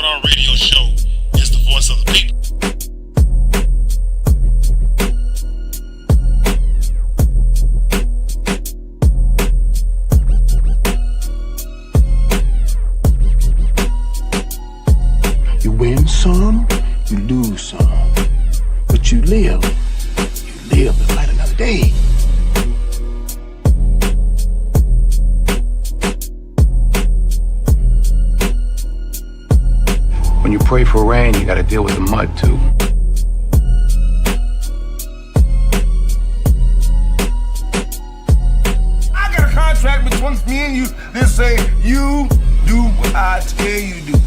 Knowitall Radio Show is the voice of the people. You win some, you lose some, but you live to fight another day. When you pray for rain, you gotta deal with the mud too. I got a contract between me and you that say you do what I tell you to do.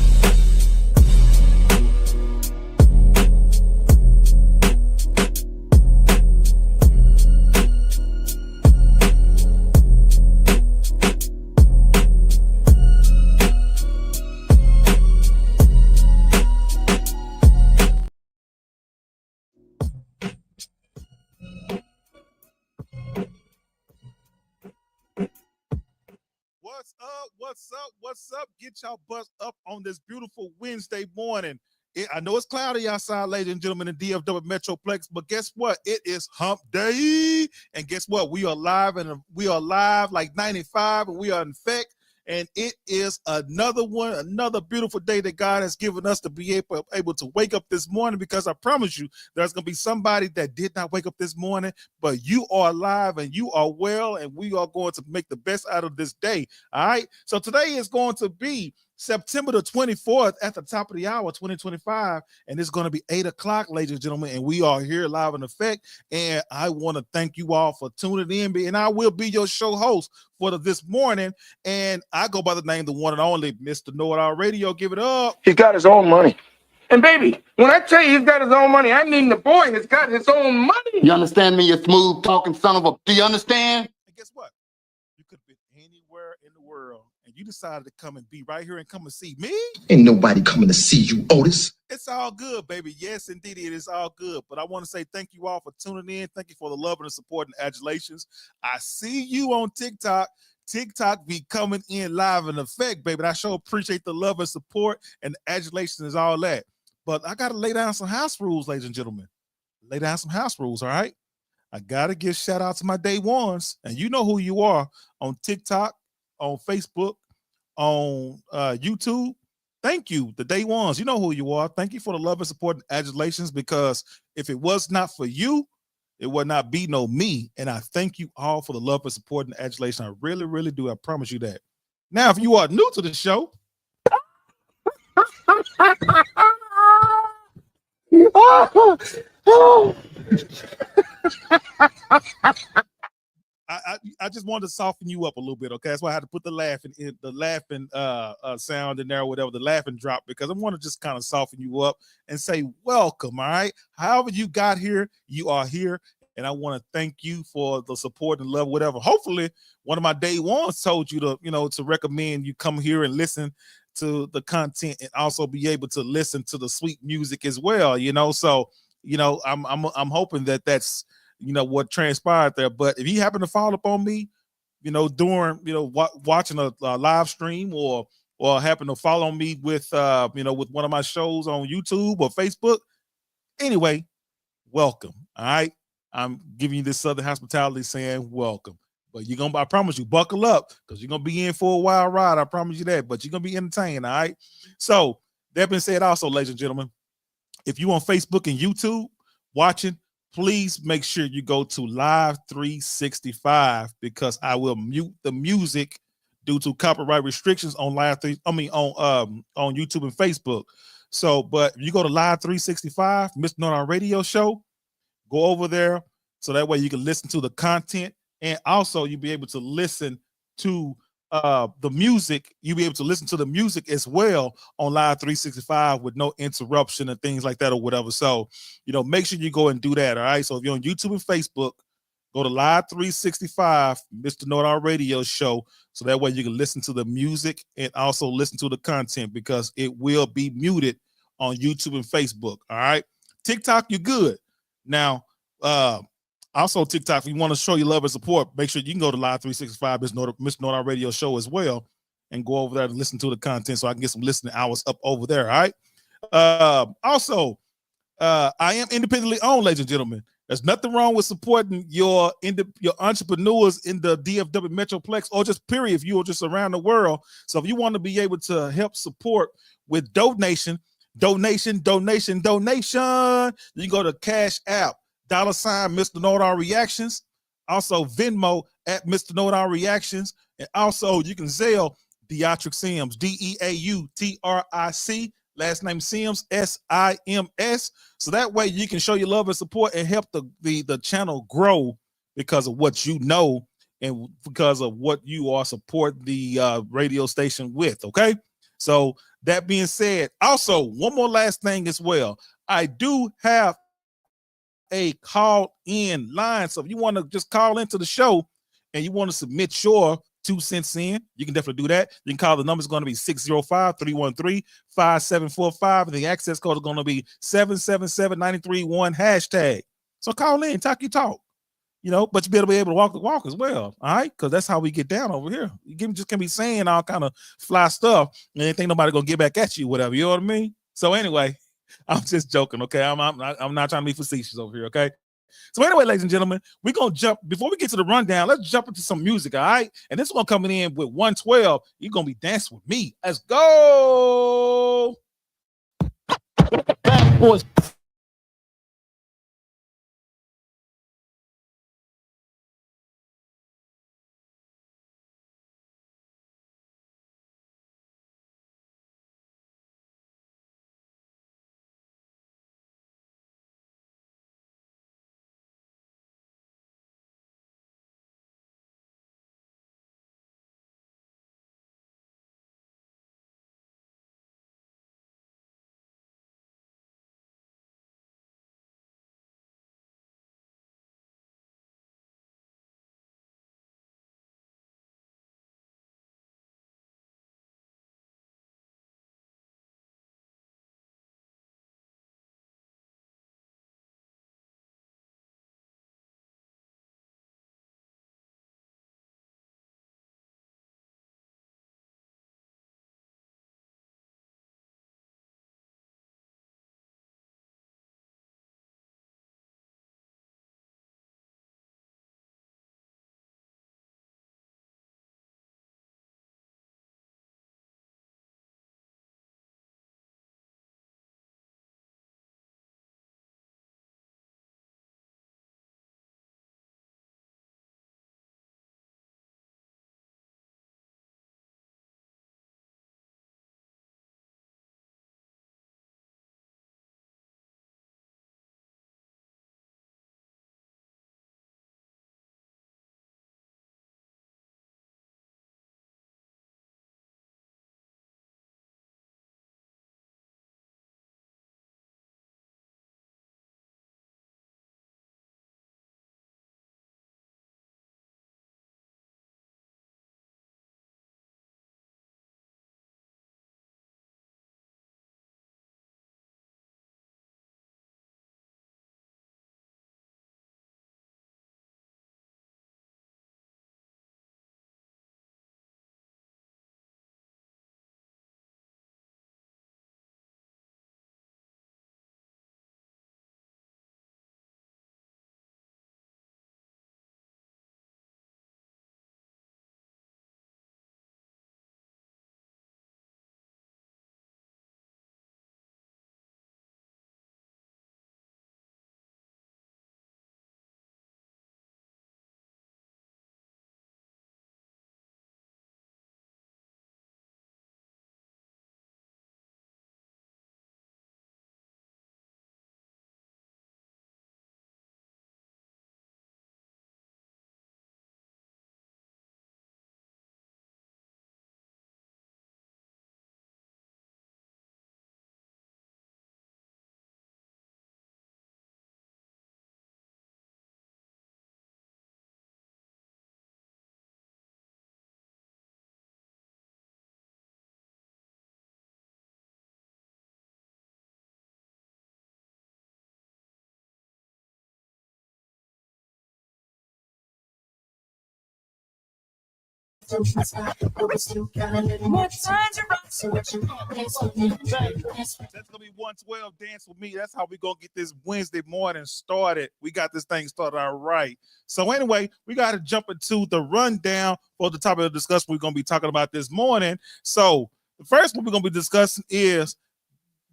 What's up? Get y'all buzz up on this beautiful Wednesday morning. I know it's cloudy outside, ladies and gentlemen, in DFW Metroplex, but guess what? It is hump day. And guess what? We are live like 95, and we are in fact. And it is another beautiful day that God has given us to be able to wake up this morning, because I promise you there's going to be somebody that did not wake up this morning, but you are alive and you are well, and we are going to make the best out of this day. All right. So today is going to be September the 24th at the top of the hour, 2025, and it's going to be 8 o'clock, ladies and gentlemen, and we are here live in effect. And I want to thank you all for tuning in, and I will be your show host for this morning, and I go by the name, the one and only Mr. Knowitall Radio. Give it up. He's got his own money. And baby, when I tell you he's got his own money, I mean the boy has got his own money. You understand me, you smooth talking son of a... Do you understand? And guess what? You could have been anywhere in the world, and you decided to come and be right here and come and see me. Ain't nobody coming to see you, Otis. It's all good, baby. Yes, indeed, it is all good. But I want to say thank you all for tuning in. Thank you for the love and the support and adulations. I see you on TikTok. TikTok be coming in live in effect, baby. I sure appreciate the love and support and the adulations and all that. But I got to lay down some house rules, ladies and gentlemen. Lay down some house rules, all right? I got to give shout out to my day ones. And you know who you are on TikTok, on Facebook, on YouTube. Thank you, the day ones. You know who you are. Thank you for the love and support and adulations, because if it was not for you, it would not be no me. And I thank you all for the love and support and adulation. I really, really do. I promise you that. Now, if you are new to the show, I just wanted to soften you up a little bit, okay? That's why I had to put the laughing sound in there, or whatever, the laughing drop, because I want to just kind of soften you up and say welcome, all right? However you got here, you are here, and I want to thank you for the support and love, whatever. Hopefully, one of my day ones told you to recommend you come here and listen to the content, and also be able to listen to the sweet music as well, So, I'm hoping that that's what transpired there. But if you happen to follow up on me, during watching a live stream, or happen to follow me with with one of my shows on YouTube or Facebook, anyway, welcome. All right, I'm giving you this Southern hospitality, saying welcome. But I promise you, buckle up, because you're gonna be in for a wild ride. I promise you that. But you're gonna be entertained. All right. So that being said, also, ladies and gentlemen, if you on Facebook and YouTube watching, please make sure you go to Live365, because I will mute the music due to copyright restrictions on YouTube and Facebook. So, but if you go to Live365 Mr.Knowitall Radio Show, go over there, so that way you can listen to the content, and also you'll be able to listen to the music. You'll be able to listen to the music as well on Live365 with no interruption and things like that, or whatever. So, make sure you go and do that. All right. So if you're on YouTube and Facebook, go to Live365 Mr.Knowitall Radio Show, so that way you can listen to the music and also listen to the content, because it will be muted on YouTube and Facebook. All right. TikTok, you're good. Now, also, TikTok, if you want to show your love and support, make sure you can go to Live365 Mr. Knowitall Radio Show as well. and go over there and listen to the content so I can get some listening hours up over there. All right. Also, I am independently owned, ladies and gentlemen. There's nothing wrong with supporting your entrepreneurs in the DFW Metroplex, or just period, if you are just around the world. So if you want to be able to help support with donation, you can go to Cash App, $ Mr. Knowitall Reactions, also Venmo at Mr. Knowitall Reactions, and also you can Zelle Deatric Sims, DEAUTRIC, last name Sims, SIMS. So that way you can show your love and support and help the channel grow because of what you know and because of what you are support the radio station with. Okay. So that being said, also one more last thing as well. I do have a call in line. So if you want to just call into the show and you want to submit your 2 cents in, you can definitely do that. You can call. The number is going to be 605-313-5745, and the access code is going to be 777-931 hashtag. So call in, talk your talk, but you better be able to walk the walk as well. All right, because that's how we get down over here. You just can be saying all kind of fly stuff and they think nobody gonna get back at you, whatever. You know what I mean? So anyway, I'm just joking. Okay, I'm not trying to be facetious over here. Okay. So anyway, ladies and gentlemen, we're going to jump, before we get to the rundown, let's jump into some music, all right? And this one coming in with 112. You're going to be dancing with me. Let's go. Bad boys. That's gonna be 112 Dance with Me. That's how we gonna get this Wednesday morning started. We got this thing started all right. So anyway, we got to jump into the rundown for the topic of discussion we're gonna be talking about this morning. So the first one we're gonna be discussing is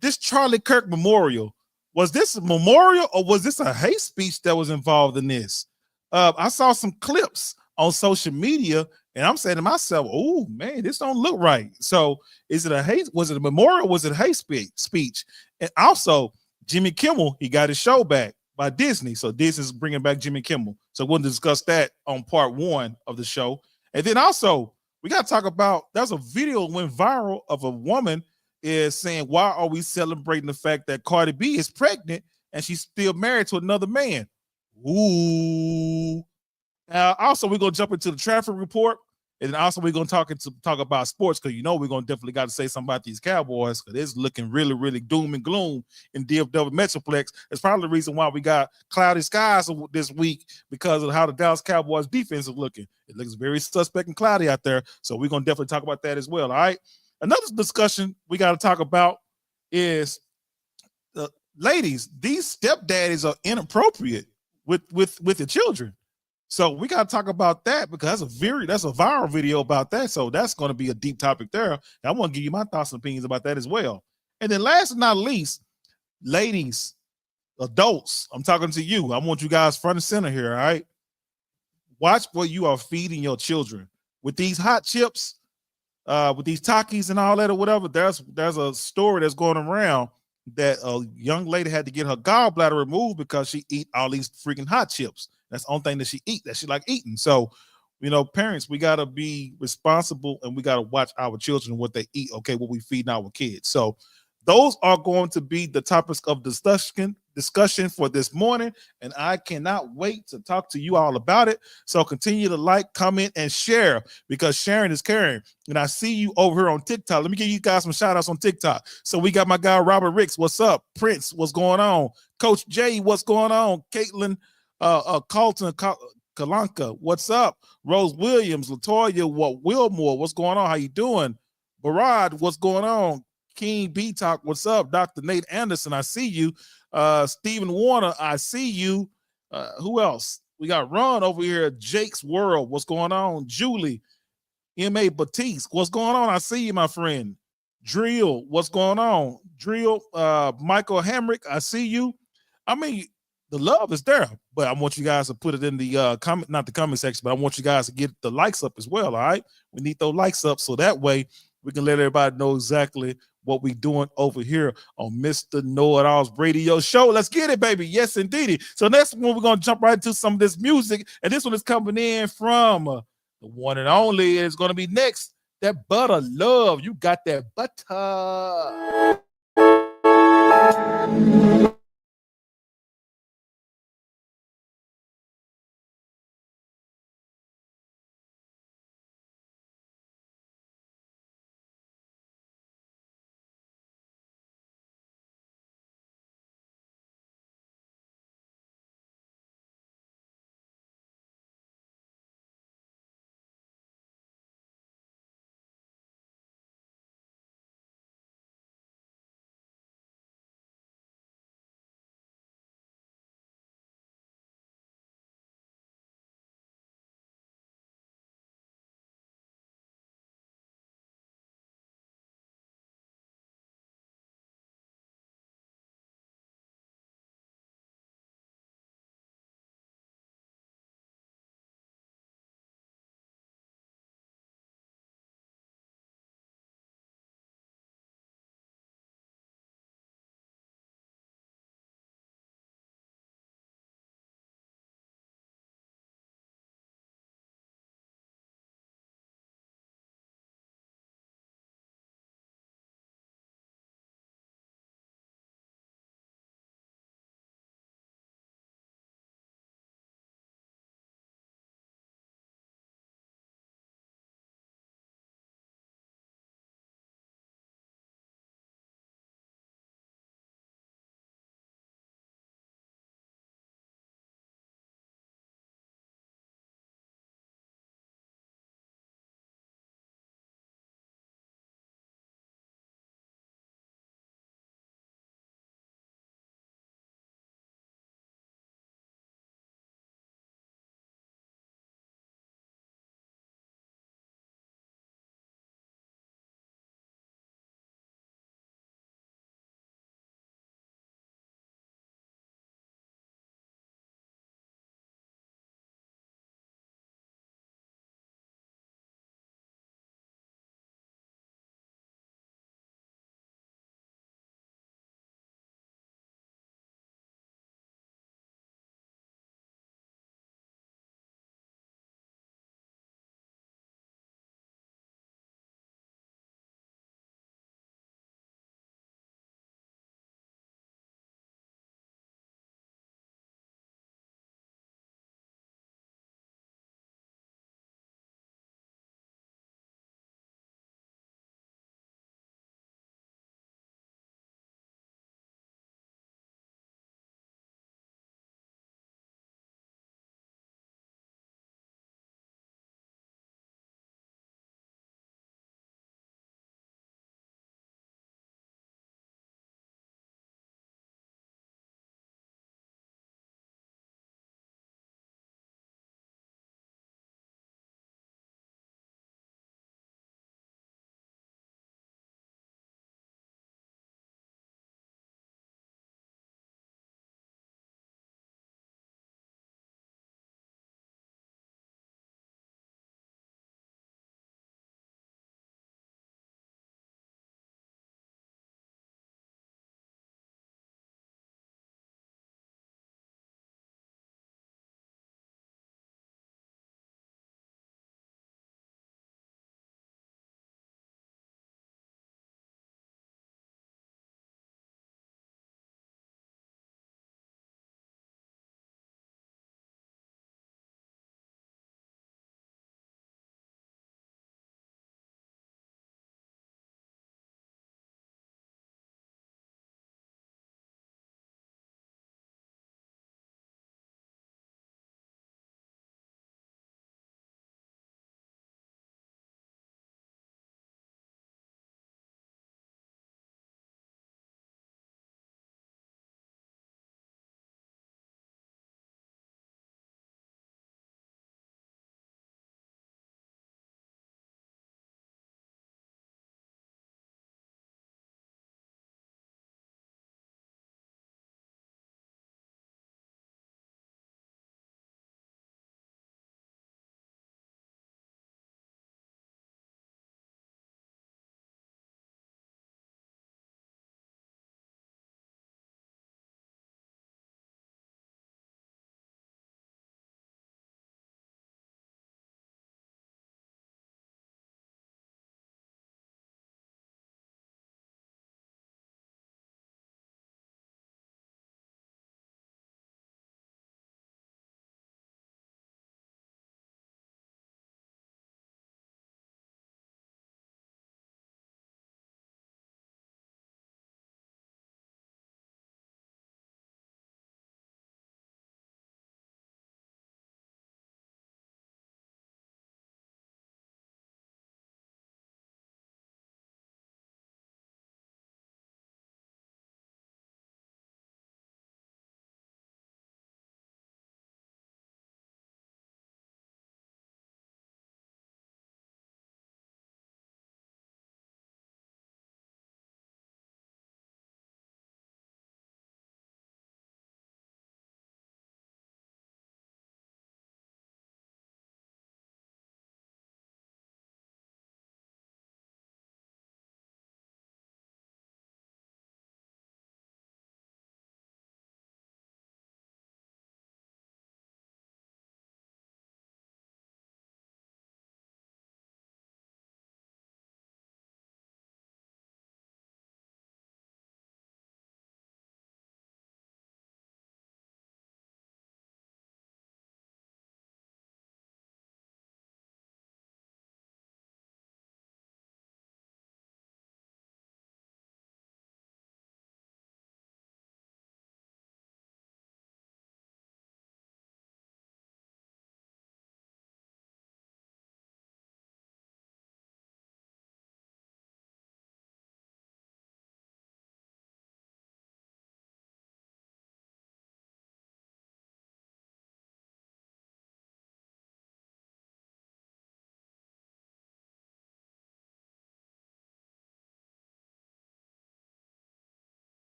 this Charlie Kirk memorial. Was this a memorial or was this a hate speech that was involved in this? I saw some clips on social media, and I'm saying to myself, "Oh man, this don't look right." So, is it a hate? Was it a memorial? Was it a hate speech? And also, Jimmy Kimmel, he got his show back by Disney, so Disney's bringing back Jimmy Kimmel. So we'll discuss that on part one of the show, and then also we got to talk about. There's a video that went viral of a woman is saying, "Why are we celebrating the fact that Cardi B is pregnant and she's still married to another man?" Ooh. Also, we're gonna jump into the traffic report, and then also we're gonna talk about sports because we're gonna definitely got to say something about these Cowboys because it's looking really, really doom and gloom in DFW Metroplex. It's probably the reason why we got cloudy skies this week because of how the Dallas Cowboys defense is looking. It looks very suspect and cloudy out there, so we're gonna definitely talk about that as well. All right. Another discussion we got to talk about is ladies, these stepdaddies are inappropriate with the children. So we got to talk about that because that's a viral video about that. So that's going to be a deep topic there. I want to give you my thoughts and opinions about that as well. And then last but not least, ladies, adults, I'm talking to you. I want you guys front and center here. All right. Watch what you are feeding your children with these hot chips, with these Takis and all that or whatever. There's a story that's going around that a young lady had to get her gallbladder removed because she eat all these freaking hot chips. That's the only thing that she eat that she like eating. So, parents, we gotta be responsible and we gotta watch our children what they eat. Okay, what we feed our kids. So, those are going to be the topics of discussion for this morning, and I cannot wait to talk to you all about it. So continue to like, comment, and share because sharing is caring. And I see you over here on TikTok. Let me give you guys some shout outs on TikTok. So we got my guy Robert Ricks. What's up? Prince, what's going on? Coach J, what's going on? Caitlin Carlton Kalanka, what's up? Rose Williams, Latoya Wilmore, what's going on? How you doing? Barad, what's going on? King B Talk, what's up? Dr. Nate Anderson, I see you. Stephen Warner, I see you. Who else? We got Ron over here at Jake's World. What's going on? Julie, M.A. Batiste, what's going on? I see you, my friend. Drill, what's going on? Drill, Michael Hamrick, I see you. I mean, the love is there, but I want you guys to put it in the comment, not the comment section, but I want you guys to get the likes up as well. All right, we need those likes up so that way we can let everybody know exactly what we doing over here on Mr. Know-It-All's radio show. Let's get it, baby. Yes, indeed. So next one, we're going to jump right into some of this music. And this one is coming in from the one and only. It's going to be next. That Butter Love. You got that butter.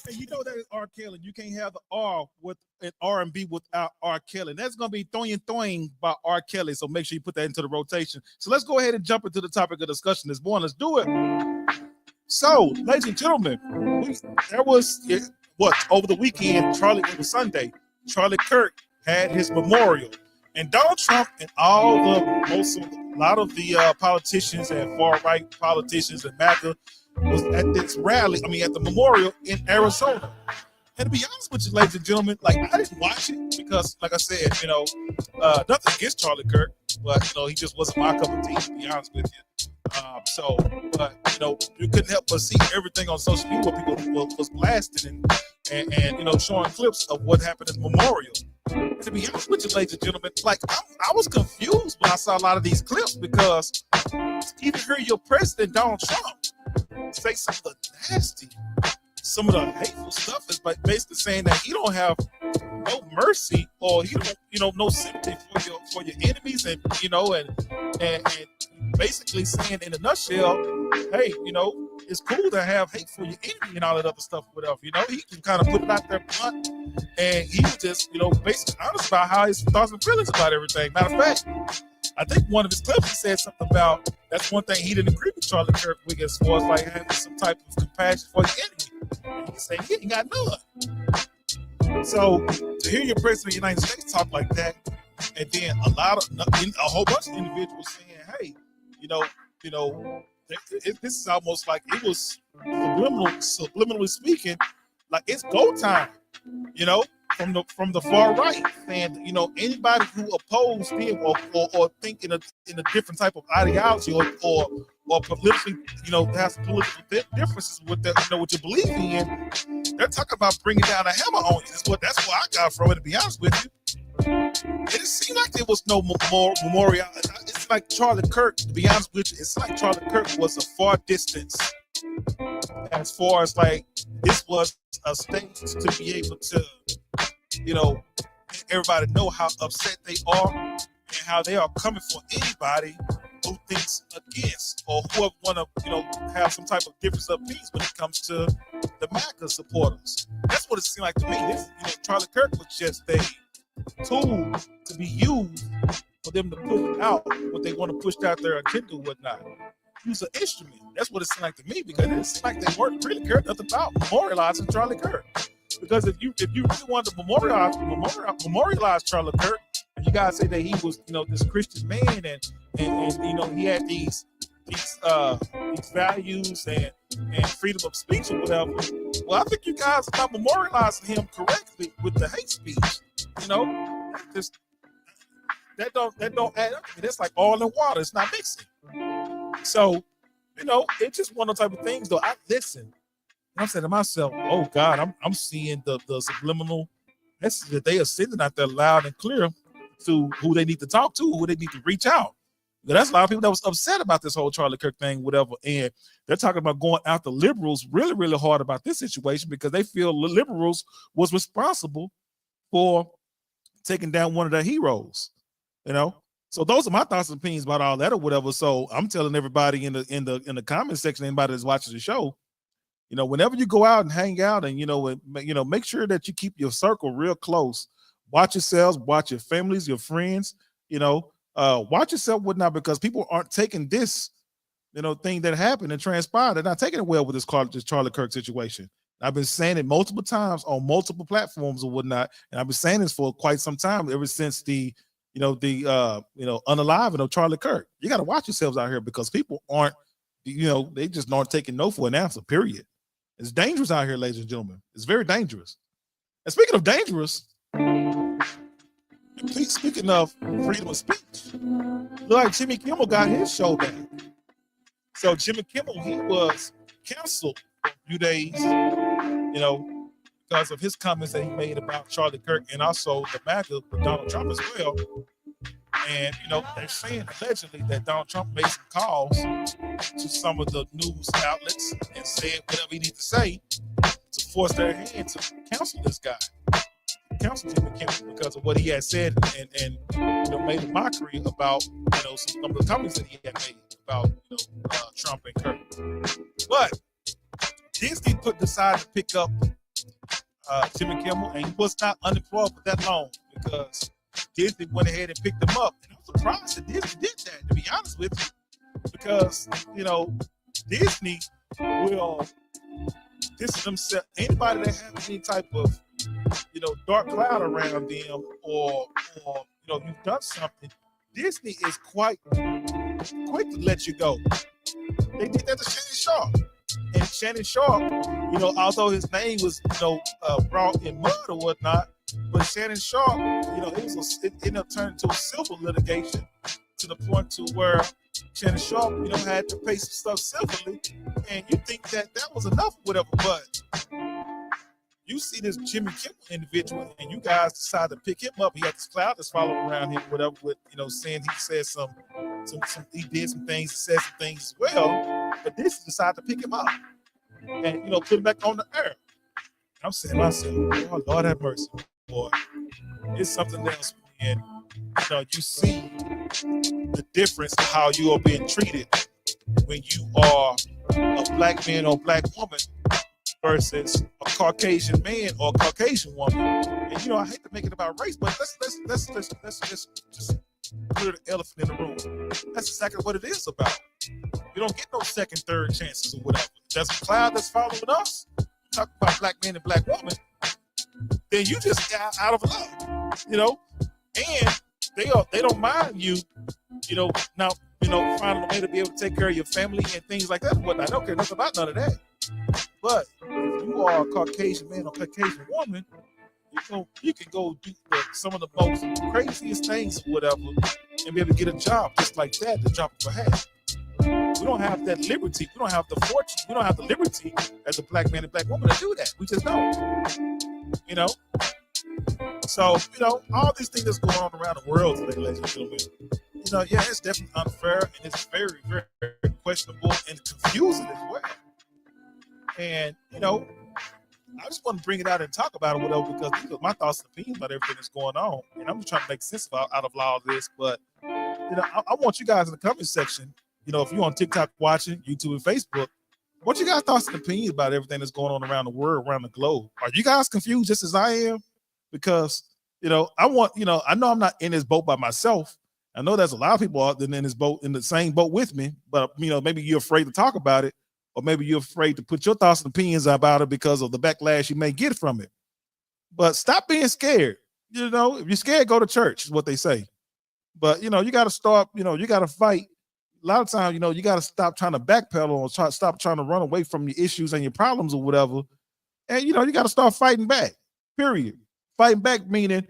And you know that is R. Kelly. You can't have the R with an R&B without R. Kelly. That's going to be Thoing by R. Kelly. So make sure you put that into the rotation. So let's go ahead and jump into the topic of discussion this morning. Let's do it. So, ladies and gentlemen, there was over the weekend, it was Sunday. Charlie Kirk had his memorial. And Donald Trump and a lot of the politicians and far-right politicians and MAGA was at this rally, at the memorial in Arizona. And to be honest with you, ladies and gentlemen, I didn't watch it because, like I said, nothing against Charlie Kirk, but, he just wasn't my cup of tea, to be honest with you. You couldn't help but see everything on social media where people was blasting and showing clips of what happened at the memorial. And to be honest with you, ladies and gentlemen, I was confused when I saw a lot of these clips because even hear your president, Donald Trump, say something nasty. Some of the hateful stuff is basically saying that he don't have no mercy or he don't, no sympathy for your enemies and basically saying in a nutshell, hey, it's cool to have hate for your enemy and all that other stuff, whatever. He can kind of put it out there blunt, and he was just, basically honest about how his thoughts and feelings about everything. Matter of fact, I think one of his clips he said something about that's one thing he didn't agree with Charlie Kirk with as far as having some type of compassion for your enemy. He said he ain't got none. So to hear your president of the United States talk like that, and then a whole bunch of individuals saying, hey, this is almost like it was subliminally speaking, like it's go time, from the far right, and anybody who opposed him or think in a different type of ideology or politically, has political differences with that, what you believe in, they're talking about bringing down a hammer on you. That's what I got from it, to be honest with you. It didn't seem like there was no memorial. It's like Charlie Kirk, to be honest with you, it's like Charlie Kirk was a far distance as far as this was a stage to be able to, everybody know how upset they are and how they are coming for anybody who thinks against or who want to, have some type of difference of opinions when it comes to the MAGA supporters. That's what it seemed like to me. Charlie Kirk was just a tool to be used for them to push out what they want to push out their agenda or whatnot. Use an instrument. That's what it seemed like to me, because it seemed like they weren't really cared nothing about memorializing Charlie Kirk. Because if you really wanted to memorialize Charlie Kirk, and you guys say that he was this Christian man and he had these values and freedom of speech or whatever. Well, I think you guys are not memorializing him correctly with the hate speech. That don't add up to me. That's like oil and water. It's not mixing. So, it's just one of the type of things though. I listen. I'm saying to myself, oh God, I'm seeing the subliminal message that they are sending out there loud and clear to who they need to talk to, who they need to reach out. That's a lot of people that was upset about this whole Charlie Kirk thing, whatever. And they're talking about going after liberals really, really hard about this situation because they feel the liberals was responsible for taking down one of their heroes, So those are my thoughts and opinions about all that or whatever. So I'm telling everybody in the comment section, anybody that's watching the show, whenever you go out and hang out and, make sure that you keep your circle real close. Watch yourselves, watch your families, your friends, watch yourself, whatnot, because people aren't taking this, thing that happened and transpired. They're not taking it well with this Charlie Kirk situation. I've been saying it multiple times on multiple platforms or whatnot. And I've been saying this for quite some time, ever since the unaliving of Charlie Kirk. You got to watch yourselves out here because people aren't, they just aren't taking no for an answer, period. It's dangerous out here, ladies and gentlemen. It's very dangerous. And speaking of dangerous, speaking of freedom of speech, look like Jimmy Kimmel got his show back. So Jimmy Kimmel, he was canceled for a few days, because of his comments that he made about Charlie Kirk and also the MAGA with Donald Trump as well. And, they're saying allegedly that Donald Trump made some calls to some of the news outlets and said whatever he needed to say to force their hand to cancel this guy. Cancel Jimmy Kimmel because of what he had said and made a mockery about, some of the comments that he had made about, Trump and Kirk. But Disney decided to pick up Jimmy Kimmel, and he was not unemployed for that long because Disney went ahead and picked him up. And I'm surprised that Disney did that, to be honest with you, because Disney will distance themselves. Anybody that has any type of dark cloud around them, or you've done something, Disney is quite quick to let you go. They did that to Shannon Sharp. And Shannon Sharp, although his name was, brought in mud or whatnot, but Shannon Sharp, it ended up turning to a civil litigation to the point to where Shannon Sharp, had to pay some stuff civilly. And you think that was enough, whatever, but you see this Jimmy Kimmel individual, and you guys decide to pick him up. He had this cloud that's following around him, whatever, with saying he said some he did some things, said some things as well. But this decided to pick him up and put him back on the air. I'm saying to myself, oh Lord have mercy, boy. It's something else when you see the difference of how you are being treated when you are a black man or black woman versus a Caucasian man or a Caucasian woman. And I hate to make it about race, but let's just clear the elephant in the room. That's exactly what it is about. You don't get no second, third chances or whatever. There's a cloud that's following us. Talk about black man and black woman, then you just got out of luck, and they don't mind you, now, finding a way to be able to take care of your family and things like that and whatnot. I don't care nothing about none of that. But if you are a Caucasian man or Caucasian woman, you can go do some of the most craziest things or whatever and be able to get a job just like that, the drop of a hat. We don't have that liberty. We don't have the fortune. We don't have the liberty as a black man and black woman to do that. We just don't. So, all these things that's going on around the world today, ladies and gentlemen, it's definitely unfair, and it's very, very questionable and confusing as well. And, I just want to bring it out and talk about it, whatever, because these are my thoughts and opinions about everything that's going on. And I'm just trying to make sense out of all of this. But, I want you guys in the comment section, if you're on TikTok watching, YouTube and Facebook, what you guys thoughts and opinions about everything that's going on around the world, around the globe? Are you guys confused just as I am? Because, I know I'm not in this boat by myself. I know there's a lot of people out there in this boat, in the same boat with me, but, maybe you're afraid to talk about it, or maybe you're afraid to put your thoughts and opinions about it because of the backlash you may get from it. But stop being scared. If you're scared, go to church, is what they say. But, you got to start, you got to fight. A lot of times, you got to stop trying to backpedal or stop trying to run away from your issues and your problems or whatever. And, you got to start fighting back, period. Fighting back meaning,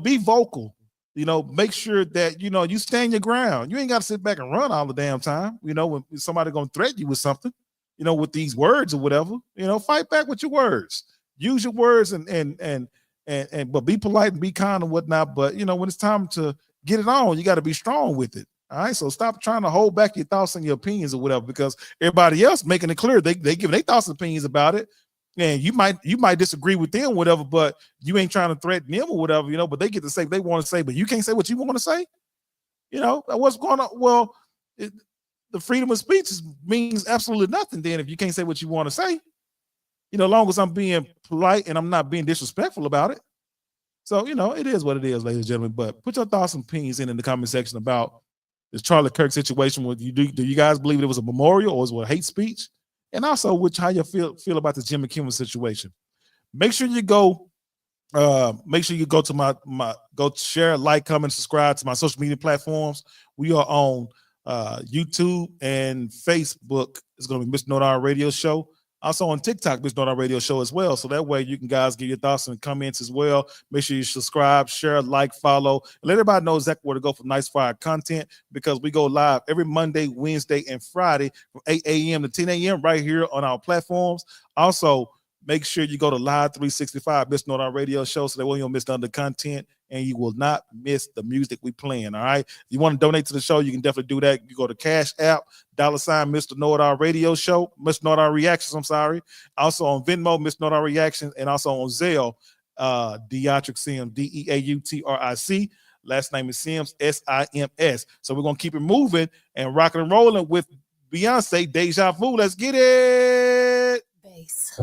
be vocal, make sure that, you stand your ground. You ain't got to sit back and run all the damn time, when somebody going to threaten you with something, with these words or whatever, fight back with your words. Use your words but be polite and be kind and whatnot. But, when it's time to get it on, you got to be strong with it. All right, so stop trying to hold back your thoughts and your opinions or whatever, because everybody else making it clear they give their thoughts and opinions about it, and you might disagree with them, whatever, but you ain't trying to threaten them or whatever, but they get to say what they want to say, but you can't say what you want to say. What's going on? Well, the freedom of speech means absolutely nothing then if you can't say what you want to say. As long as I'm being polite and I'm not being disrespectful about it. So it is what it is, ladies and gentlemen. But put your thoughts and opinions in the comment section about this Charlie Kirk situation. Do you guys believe it was a memorial or was it a hate speech? And also, how you feel about this Jimmy Kimmel situation. Make sure you go to go share, like, comment, subscribe to my social media platforms. We are on YouTube and Facebook. It's going to be Mr. Knowitall Radio Show. Also on TikTok, Mr. Knowitall Radio Show as well. So that way you can guys give your thoughts and comments as well. Make sure you subscribe, share, like, follow, and let everybody know exactly where to go for nice fire content, because we go live every Monday, Wednesday, and Friday from 8 a.m. to 10 a.m. right here on our platforms. Also, make sure you go to Live365 Mr. Knowitall Radio Show so that way you don't miss none of the content and you will not miss the music we playing. All right. If you want to donate to the show, you can definitely do that. You go to Cash App, $ Mr. Knowitall Radio Show, Mr. Knowitall Reactions. I'm sorry. Also on Venmo, Mr. Knowitall Reactions, and also on Zelle, Deatric Sims, Deautric. Last name is Sims, Sims. So we're gonna keep it moving and rocking and rolling with Beyonce, Deja Vu. Let's get it. Bass.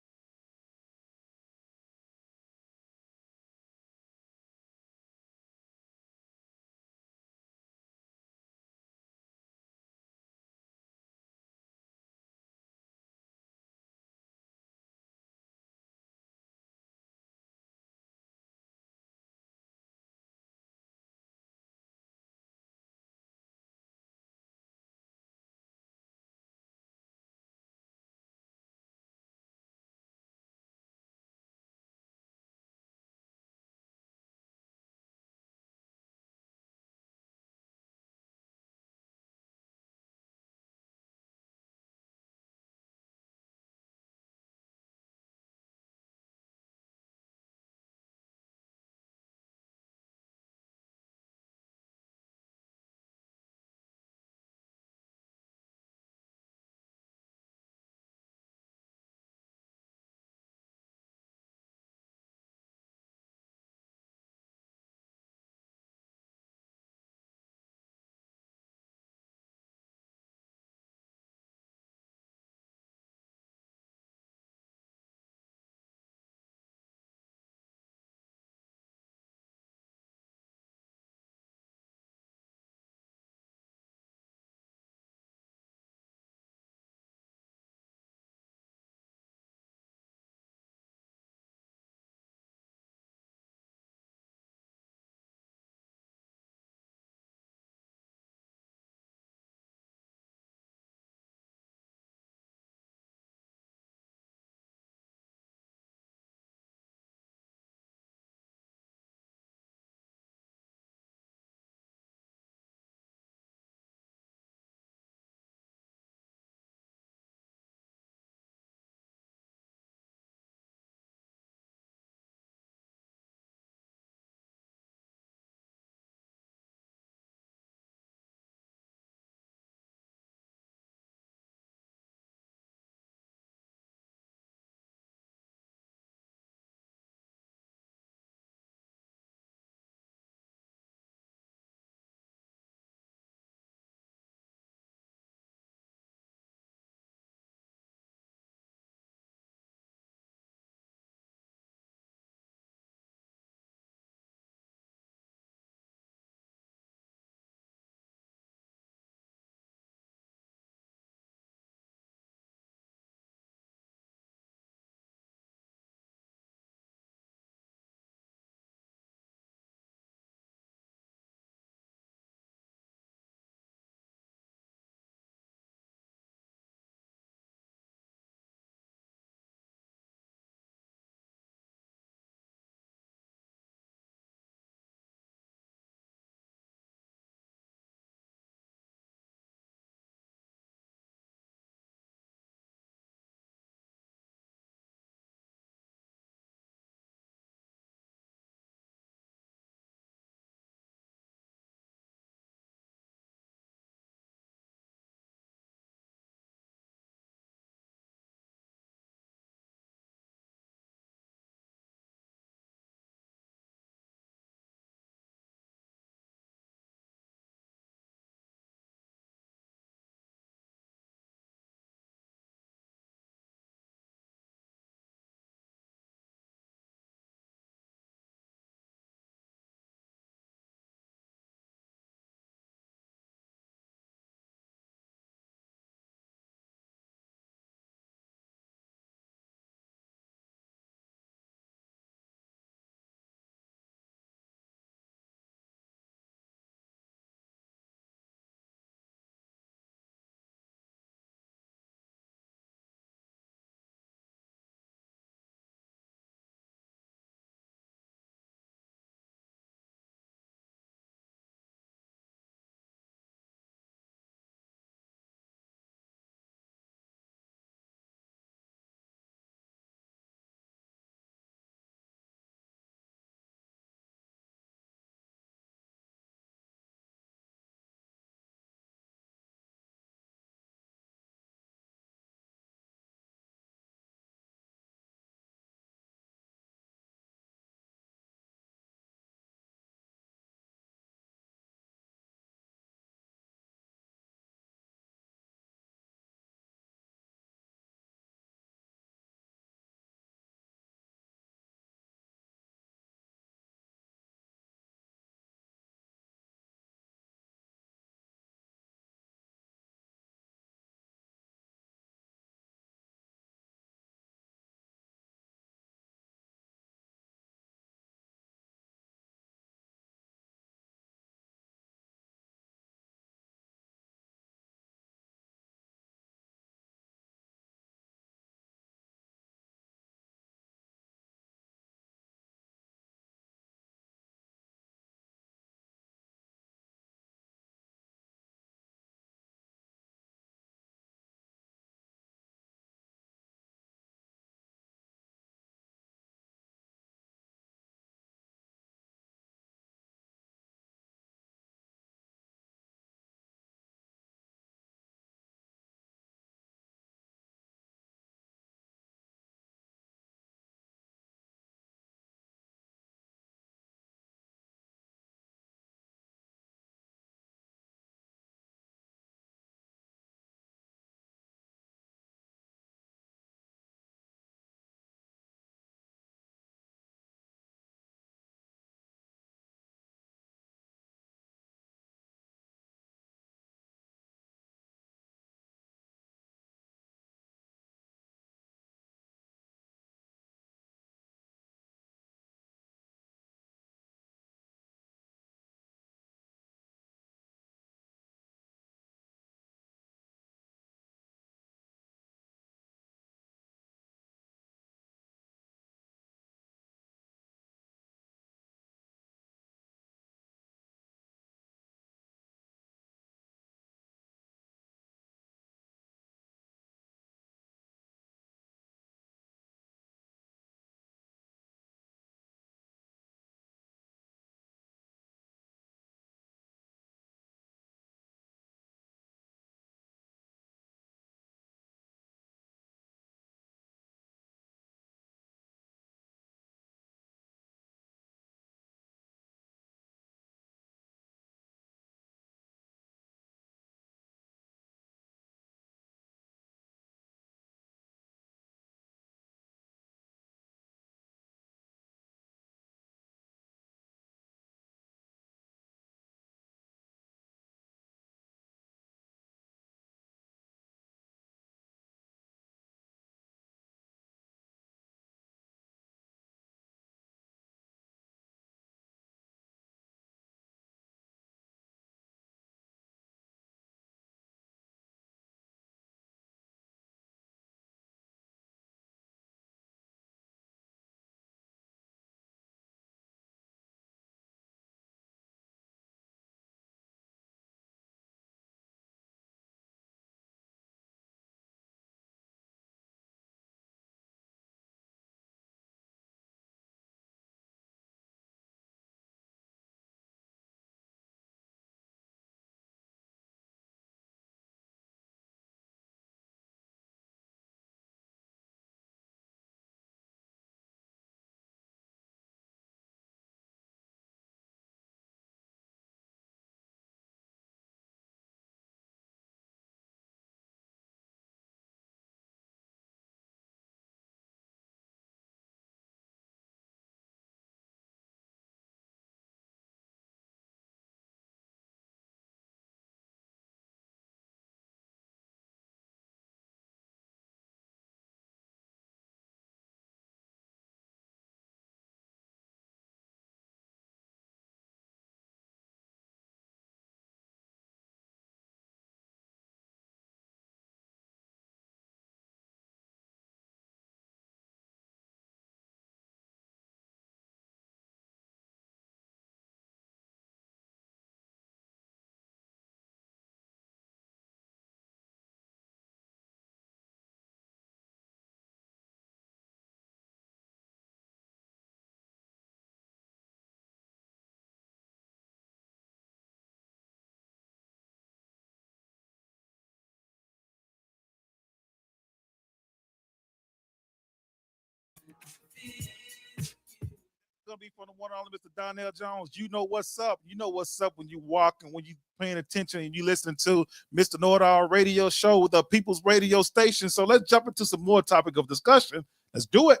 gonna be from the one and only Mr. Donnell Jones. You know what's up. You know what's up when you walk and when you paying attention and you listening to Mr. Knowitall Radio Show with the People's Radio Station. So let's jump into some more topic of discussion. Let's do it.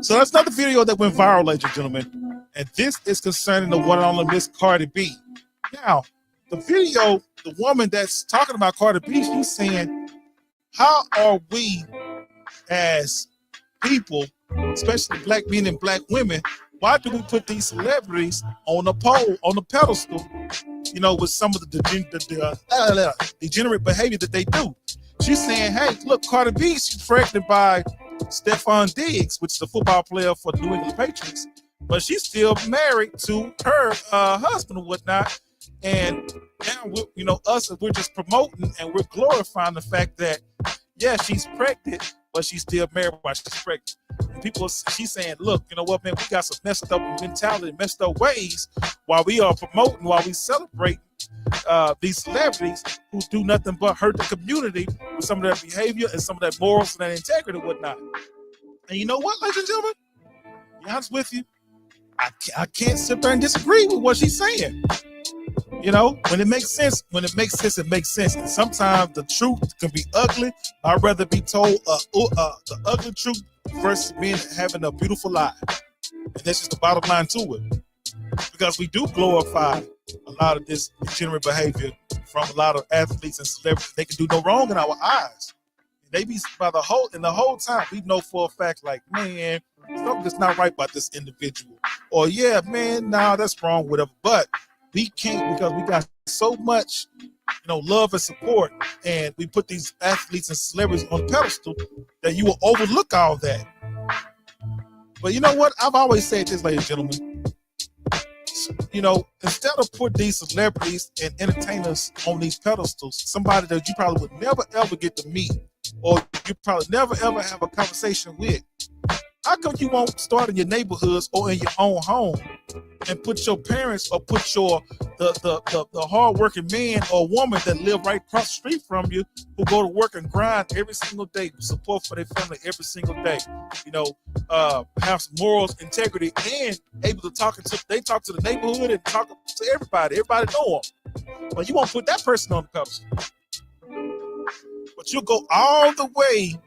So that's another video that went viral, ladies and gentlemen. And this is concerning the one and only Miss Cardi B. Now, the video, the woman that's talking about Cardi B, she's saying, how are we as people, especially black men and black women, why do we put these celebrities on a pole, on a pedestal, you know, with some of the degenerate behavior that they do? She's saying, hey, look, Cardi B, she's pregnant by Stephon Diggs, which is a football player for the New England Patriots, but she's still married to her husband and whatnot. And now, we're just promoting and we're glorifying the fact that, yeah, she's pregnant, but she's still married while she's pregnant. And she's saying, look, you know what, man, we got some messed up mentality, messed up ways while we are promoting, while we celebrate these celebrities who do nothing but hurt the community with some of their behavior and some of their morals and their integrity and whatnot. And you know what, ladies and gentlemen? To be honest with you, I can't sit there and disagree with what she's saying. You know, when it makes sense, it makes sense. And sometimes the truth can be ugly. I'd rather be told the ugly truth versus having a beautiful lie. And that's just the bottom line to it. Because we do glorify a lot of this degenerate behavior from a lot of athletes and celebrities. They can do no wrong in our eyes. They be the whole time we know for a fact, like, man, something's not right about this individual. Or yeah, man, nah, that's wrong, whatever. But we can't, because we got so much, love and support, and we put these athletes and celebrities on a pedestal that you will overlook all that. But you know what? I've always said this, ladies and gentlemen. Instead of put these celebrities and entertainers on these pedestals, somebody that you probably would never ever get to meet, or you probably never ever have a conversation with, how come you won't start in your neighborhoods or in your own home and put your parents or put the hardworking man or woman that live right across the street from you, who go to work and grind every single day, support for their family every single day, have some morals, integrity, and able to talk to the neighborhood and talk to everybody. Everybody know them. But you won't put that person on the pedestal. But you'll go all the way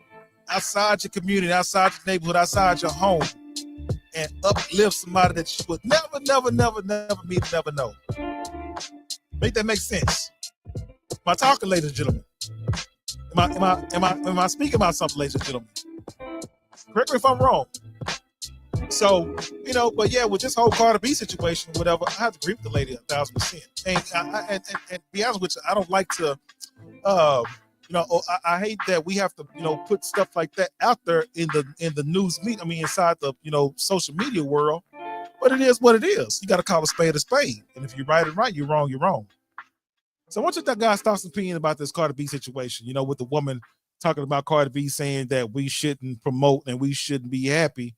outside your community, outside your neighborhood, outside your home, and uplift somebody that you would never meet, never know. Make that make sense? Am I talking, ladies and gentlemen? Am I speaking about something, ladies and gentlemen? Correct me if I'm wrong. So, but yeah, with this whole Cardi B situation, whatever, I have to agree with the lady 1,000%. And be honest with you, I don't like to I hate that we have to, put stuff like that out there in the news media. I mean, inside the, social media world. But it is what it is. You got to call a spade a spade. And if you're right, you're wrong, you're wrong. So I want you to guys start some opinion about this Cardi B situation, with the woman talking about Cardi B saying that we shouldn't promote and we shouldn't be happy,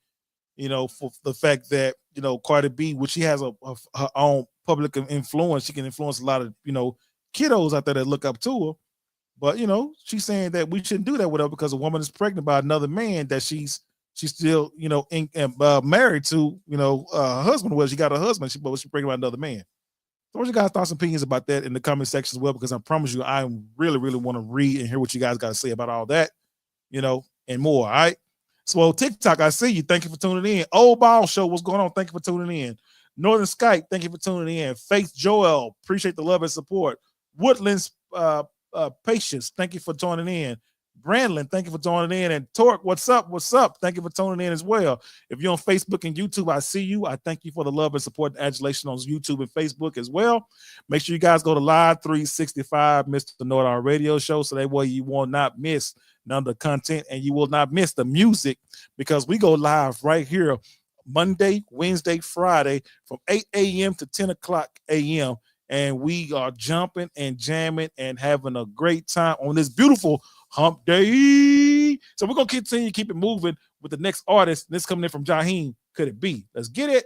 for the fact that, Cardi B, which she has her own public influence, she can influence a lot of, kiddos out there that look up to her. But, she's saying that we shouldn't do that with her because a woman is pregnant by another man that she's still, married to, her husband. Well, she got a husband, but she's pregnant by another man. So I want you guys thoughts and opinions about that in the comment section as well, because I promise you, I really, really want to read and hear what you guys got to say about all that, and more. All right. So TikTok, I see you. Thank you for tuning in. Old Ball Show, what's going on? Thank you for tuning in. Northern Skype, thank you for tuning in. Faith Joel, appreciate the love and support. Woodlands, Patience, thank you for joining in. Brandlin, thank you for joining in. And Torque, what's up? Thank you for tuning in as well. If you're on Facebook and YouTube, I see you. I thank you for the love and support and adulation on YouTube and Facebook as well. Make sure you guys go to Live365 Mr.Knowitall Radio Show, so that way you will not miss none of the content and you will not miss the music, because we go live right here Monday, Wednesday, Friday from 8 a.m. to 10 o'clock a.m. And we are jumping and jamming and having a great time on this beautiful hump day. So we're going to continue to keep it moving with the next artist. This coming in from Jaheim. Could it be? Let's get it.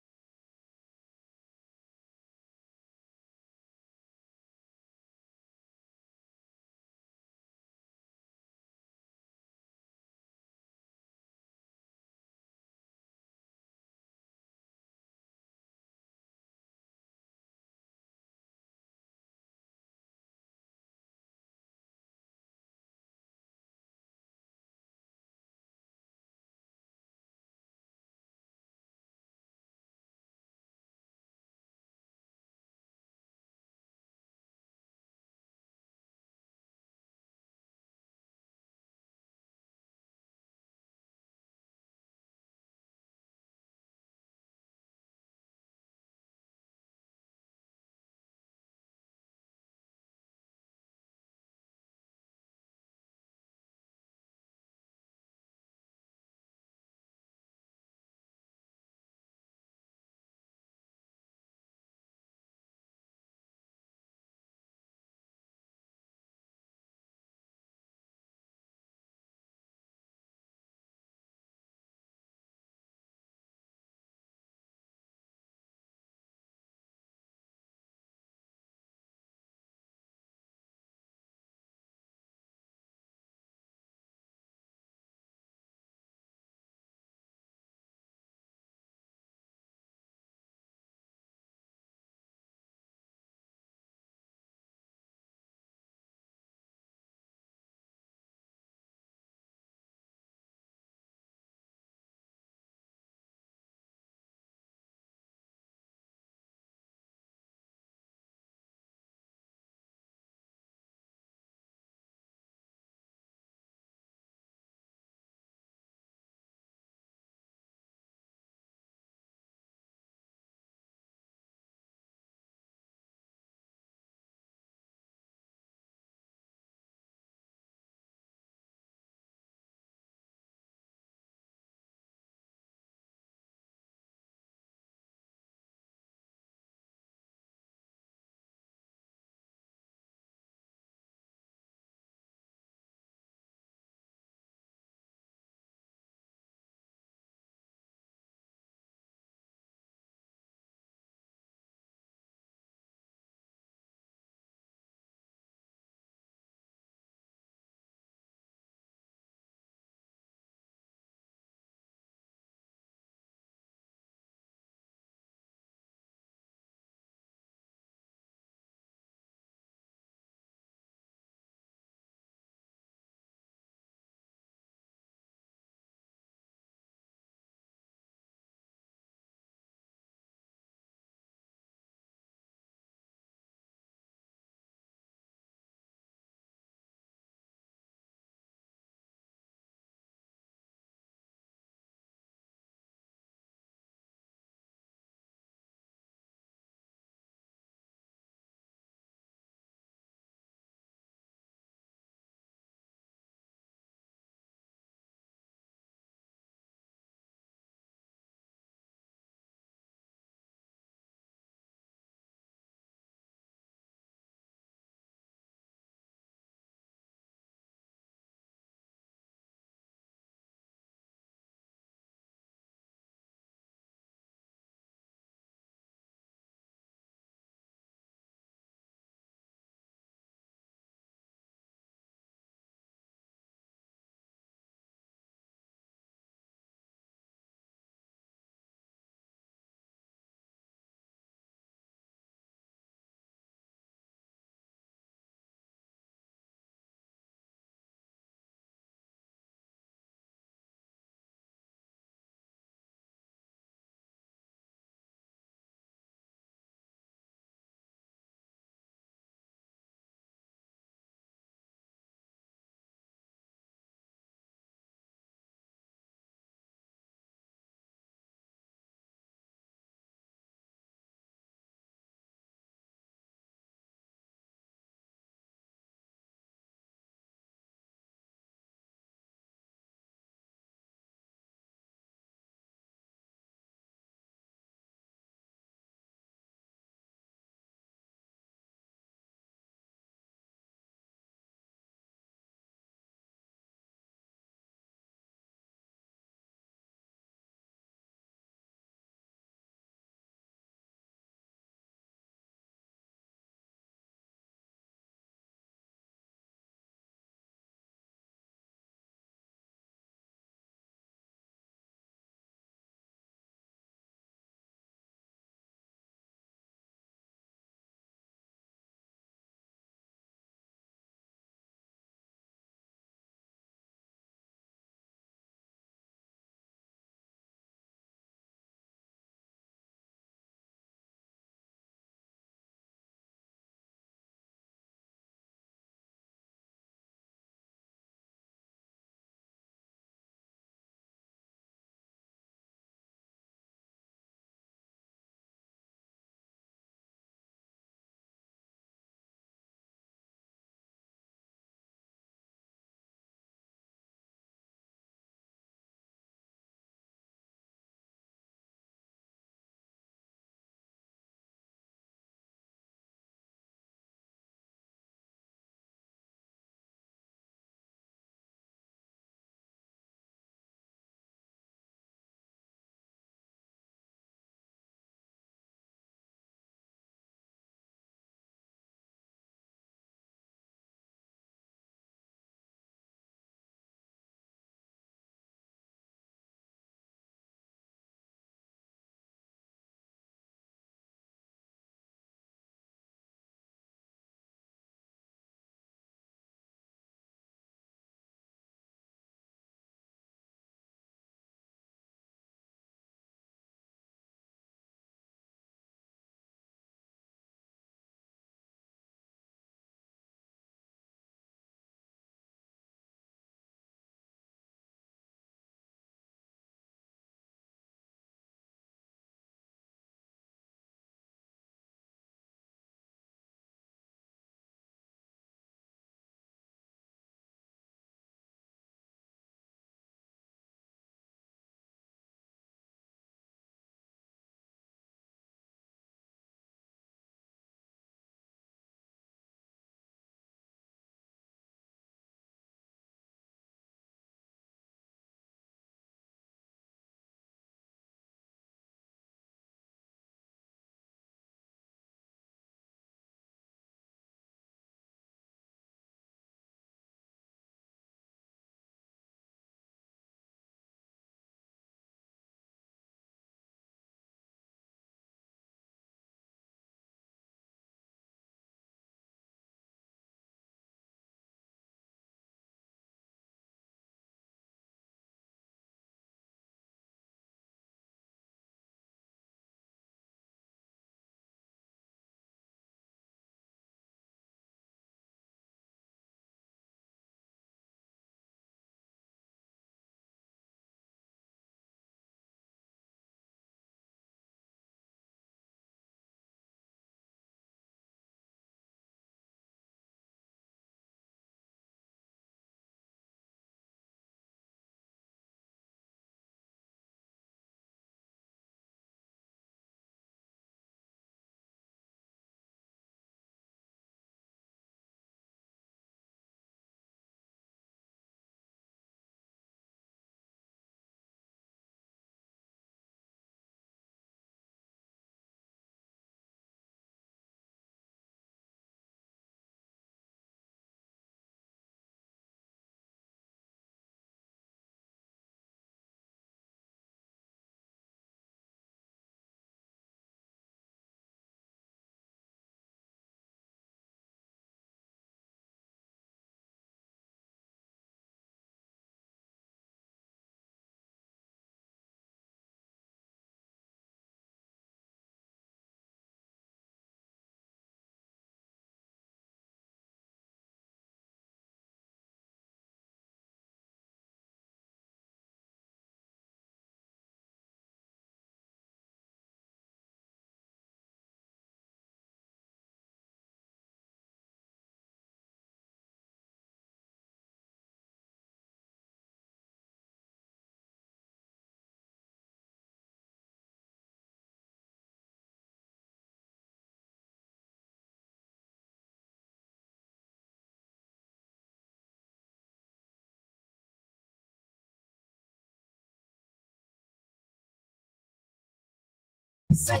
That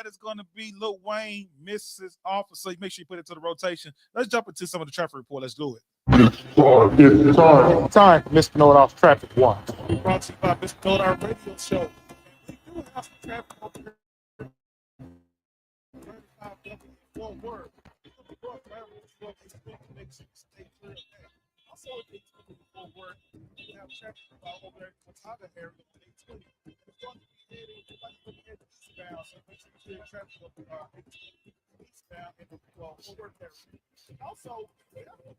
is going to be Lil Wayne, Mrs. Officer. Make sure you put it to the rotation. Let's jump into some of the traffic report. Let's do it. Time, Mr. Knowitall Traffic Watch. Brought to you by Mr.Knowitall Radio Show. We do have some traffic over here. 35 Fort Worth. Stay clear of that. Also, it's Fort Worth. We have traffic over there in the Watauga area of 820. It's going to be heading eastbound, so make sure you clear traffic over eastbound in the Fort Worth area. Also, we got on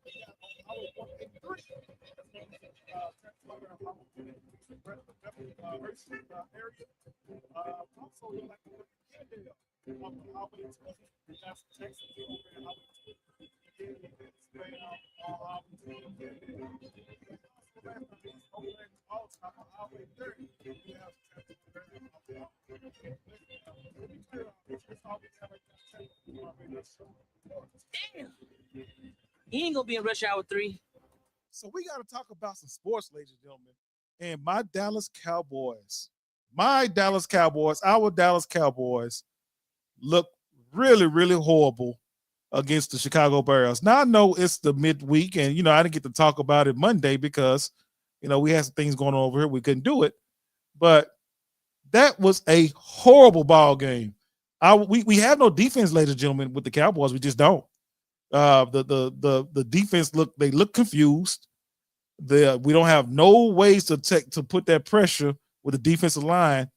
Highway 183. Traffic over on Highway 183 area. Also, like Kendall on Highway 20. We got some Texas over in Highway 20. Damn. He ain't gonna be in rush hour 3. So we got to talk about some sports, ladies and gentlemen. And our Dallas Cowboys look really, really horrible against the Chicago Bears. Now, I know it's the midweek, and, I didn't get to talk about it Monday because, we had some things going on over here. We couldn't do it. But that was a horrible ball game. We have no defense, ladies and gentlemen, with the Cowboys. We just don't. The defense look confused. We don't have no ways to put that pressure with the defensive line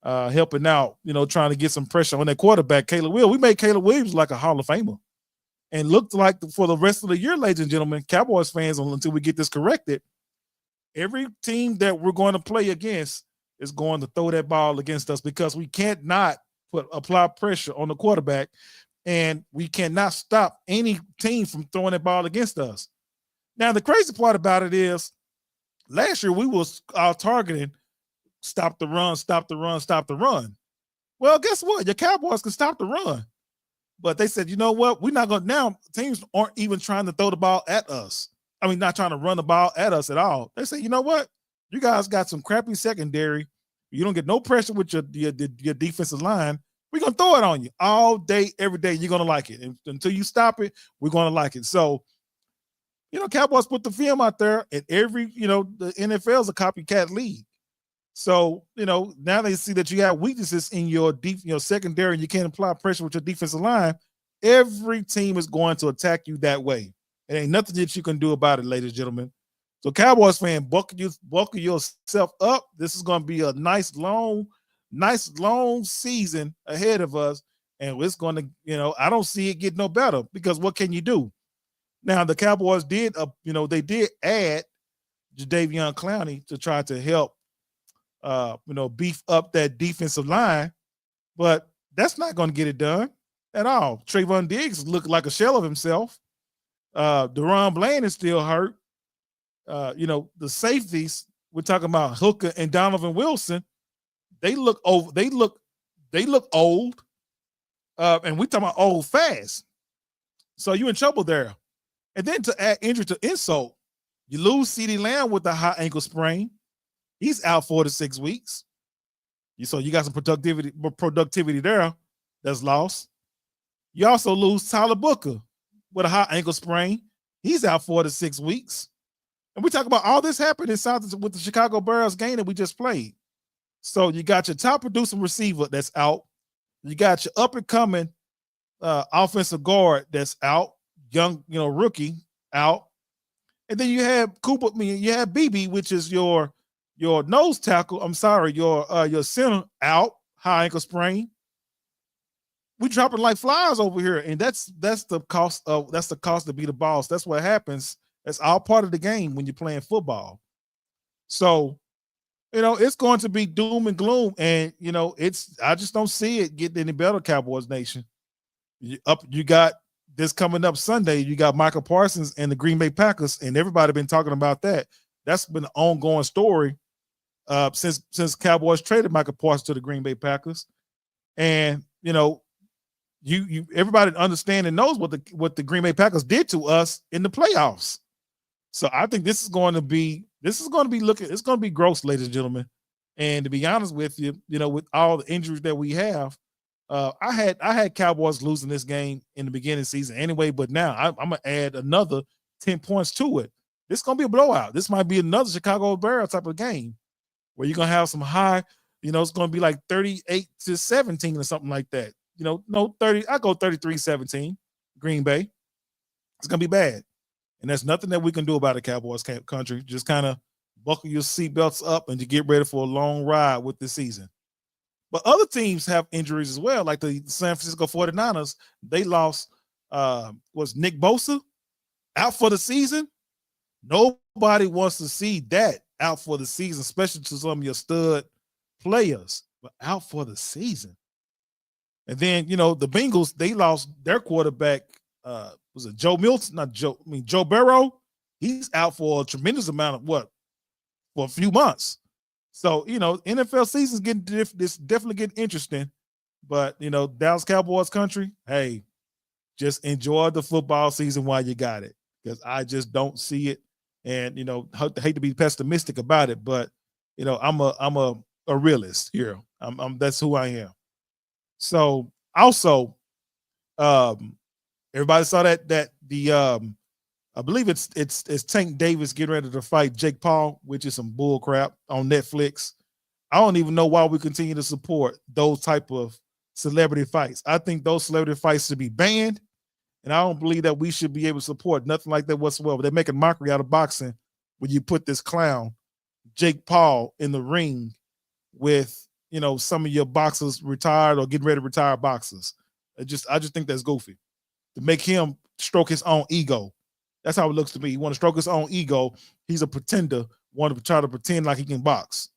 helping out, trying to get some pressure on that quarterback, Caleb Williams. We made Caleb Williams like a Hall of Famer. And looked like for the rest of the year, ladies and gentlemen, Cowboys fans, until we get this corrected, every team that we're going to play against is going to throw that ball against us because we can't not apply pressure on the quarterback, and we cannot stop any team from throwing that ball against us. Now, the crazy part about it is last year we was targeting stop the run, stop the run, stop the run. Well, guess what? Your Cowboys can stop the run. But they said, you know what? We're not going to now. Teams aren't even trying to throw the ball at us. I mean, not trying to run the ball at us at all. They say, you know what? You guys got some crappy secondary. You don't get no pressure with your defensive line. We're going to throw it on you all day, every day. You're going to like it. And until you stop it, we're going to like it. So, Cowboys put the film out there, and every, the NFL is a copycat league. So, now they see that you have weaknesses in your secondary and you can't apply pressure with your defensive line. Every team is going to attack you that way. It ain't nothing that you can do about it, ladies and gentlemen. So, Cowboys fan, buckle yourself up. This is going to be a nice long season ahead of us. And it's going to, I don't see it get no better because what can you do? Now, the Cowboys did add Jadeveon Clowney to try to help beef up that defensive line, but that's not going to get it done at all. Trayvon Diggs looked like a shell of himself. Deron Bland is still hurt. The safeties, we're talking about Hooker and Donovan Wilson. They look over. They look old. And we're talking about old fast. So you're in trouble there. And then to add injury to insult, you lose CeeDee Lamb with a high ankle sprain. He's out 4 to 6 weeks. So you got some productivity there that's lost. You also lose Tyler Booker with a high ankle sprain. He's out 4 to 6 weeks. And we talk about all this happened with the Chicago Bears game that we just played. So you got your top producing receiver that's out. You got your up and coming offensive guard that's out, young, rookie out. And then you have you have BB, which is your nose tackle. I'm sorry, your center out, high ankle sprain. We dropping like flies over here, and that's the cost to be the boss. That's what happens. That's all part of the game when you're playing football. So, it's going to be doom and gloom, and I just don't see it getting any better. Cowboys Nation, you got this coming up Sunday. You got Michael Parsons and the Green Bay Packers, and everybody been talking about that. That's been an ongoing story since Cowboys traded Michael Parsons to the Green Bay Packers. And, you you everybody understand and knows what the Green Bay Packers did to us in the playoffs. So I think this is going to be it's going to be gross, ladies and gentlemen. And to be honest with you, with all the injuries that we have, I had Cowboys losing this game in the beginning of the season anyway, but now I'm gonna add another 10 points to it. This is gonna be a blowout. This might be another Chicago Bears type of game where you're gonna have some high, it's gonna be like 38-17 or something like that. No 30, I go 33-17, Green Bay. It's gonna be bad. And there's nothing that we can do about it, Cowboys country. Just kind of buckle your seatbelts up and to get ready for a long ride with this season. But other teams have injuries as well, like the San Francisco 49ers. They lost, was Nick Bosa out for the season? Nobody wants to see that out for the season, especially to some of your stud players, but out for the season. And then, the Bengals, they lost their quarterback, was it Joe Milton? Joe Burrow. He's out for a tremendous amount of for a few months. So, NFL season's definitely getting interesting. But, Dallas Cowboys country, hey, just enjoy the football season while you got it. Because I just don't see it. And, hate to be pessimistic about it, but, I'm a realist here. That's who I am. So also, everybody saw that the I believe it's Tank Davis getting ready to fight Jake Paul, which is some bull crap on Netflix. I don't even know why we continue to support those type of celebrity fights. I think those celebrity fights should be banned, and I don't believe that we should be able to support nothing like that whatsoever. They're making mockery out of boxing when you put this clown Jake Paul in the ring with some of your boxers retired or getting ready to retire boxers. I just think that's goofy to make him stroke his own ego. That's how it looks to me. He want to stroke his own ego. He's a pretender, want to try to pretend like he can box.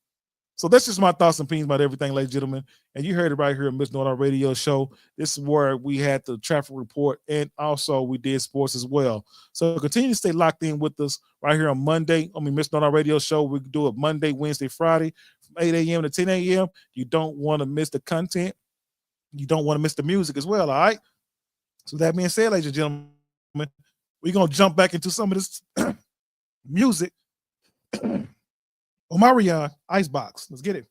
So that's just my thoughts and opinions about everything, ladies and gentlemen. And you heard it right here on Mr.Knowitall Radio Show. This is where we had the traffic report, and also we did sports as well. So continue to stay locked in with us right here on Monday. Mr.Knowitall Radio Show. We do it Monday, Wednesday, Friday from 8 a.m. to 10 a.m. You don't want to miss the content. You don't want to miss the music as well, all right? So that being said, ladies and gentlemen, we're going to jump back into some of this music. Omarion, Icebox. Let's get it.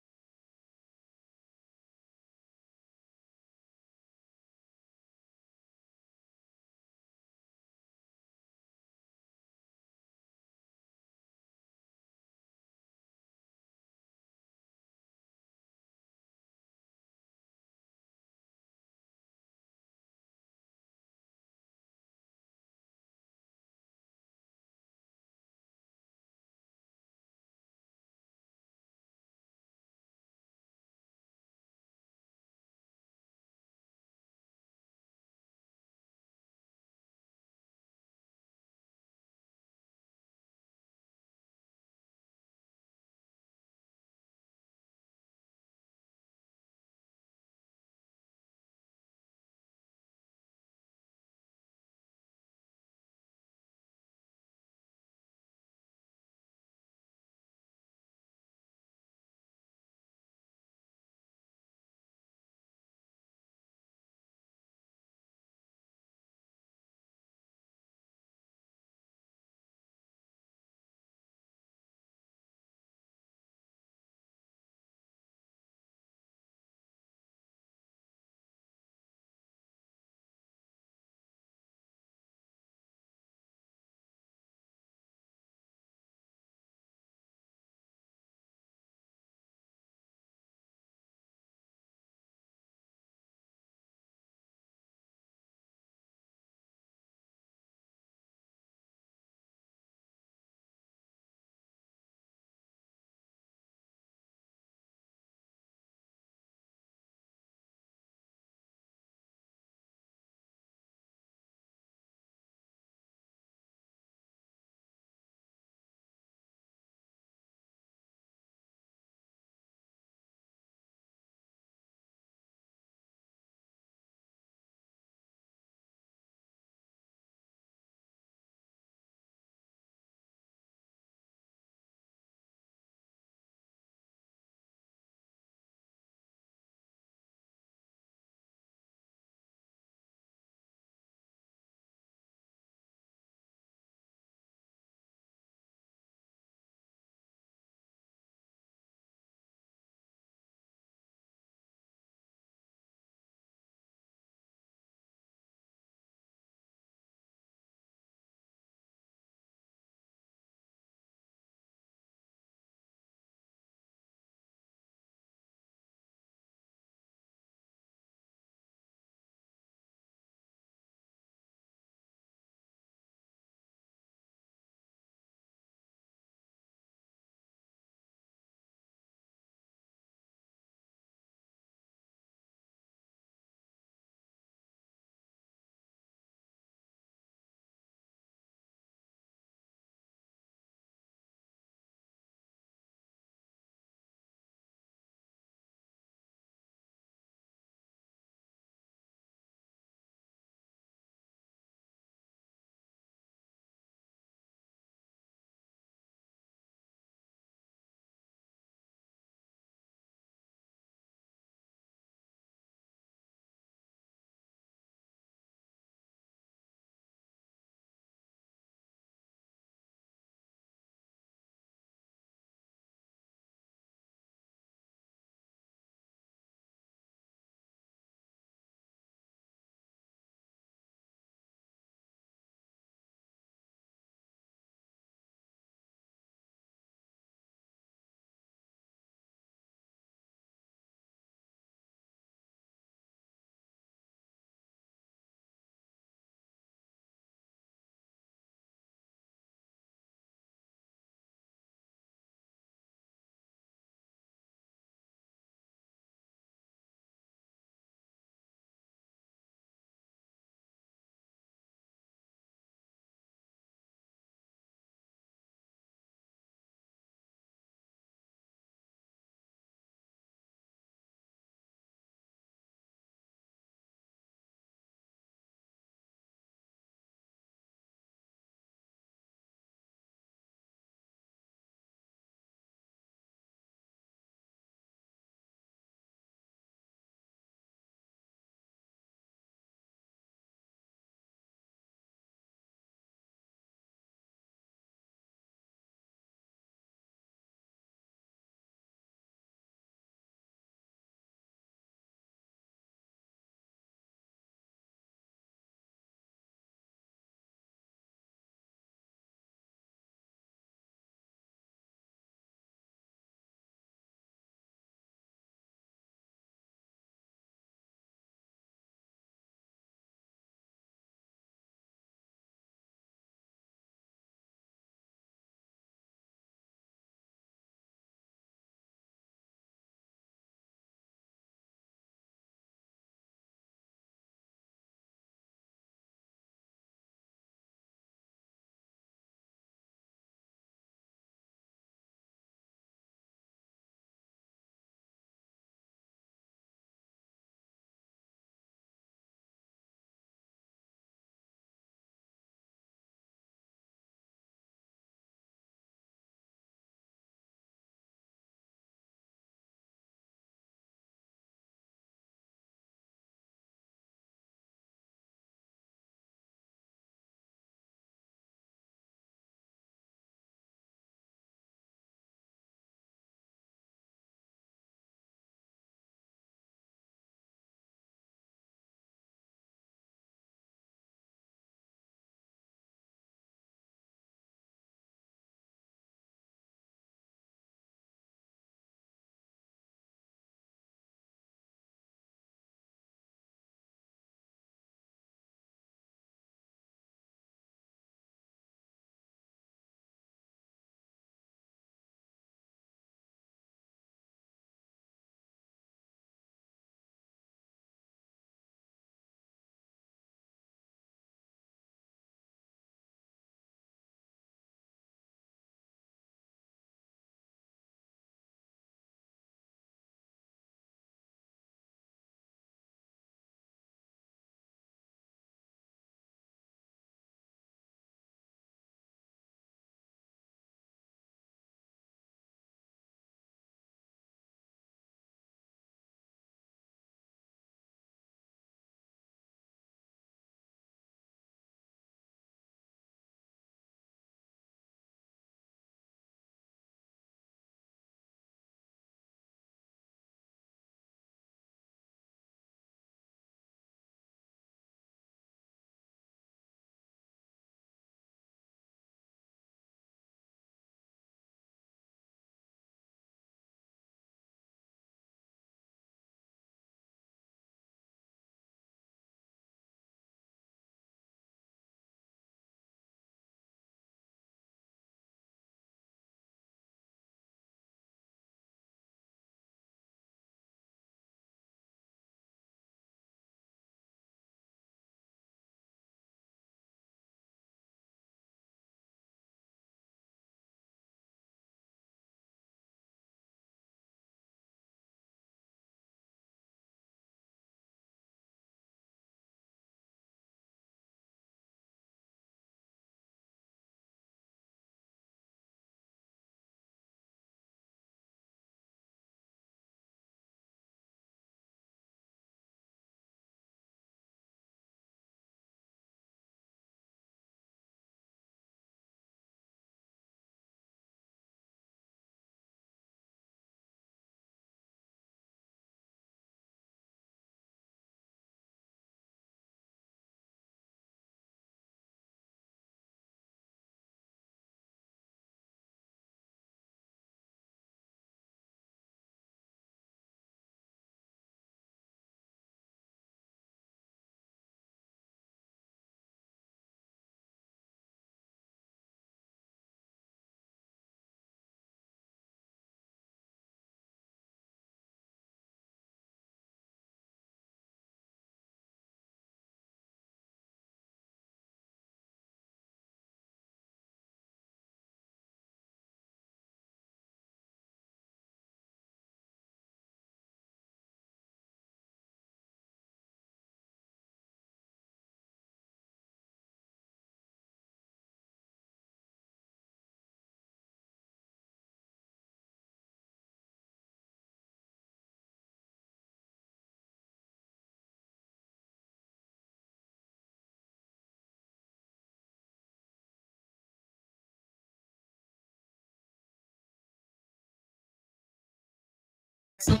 That's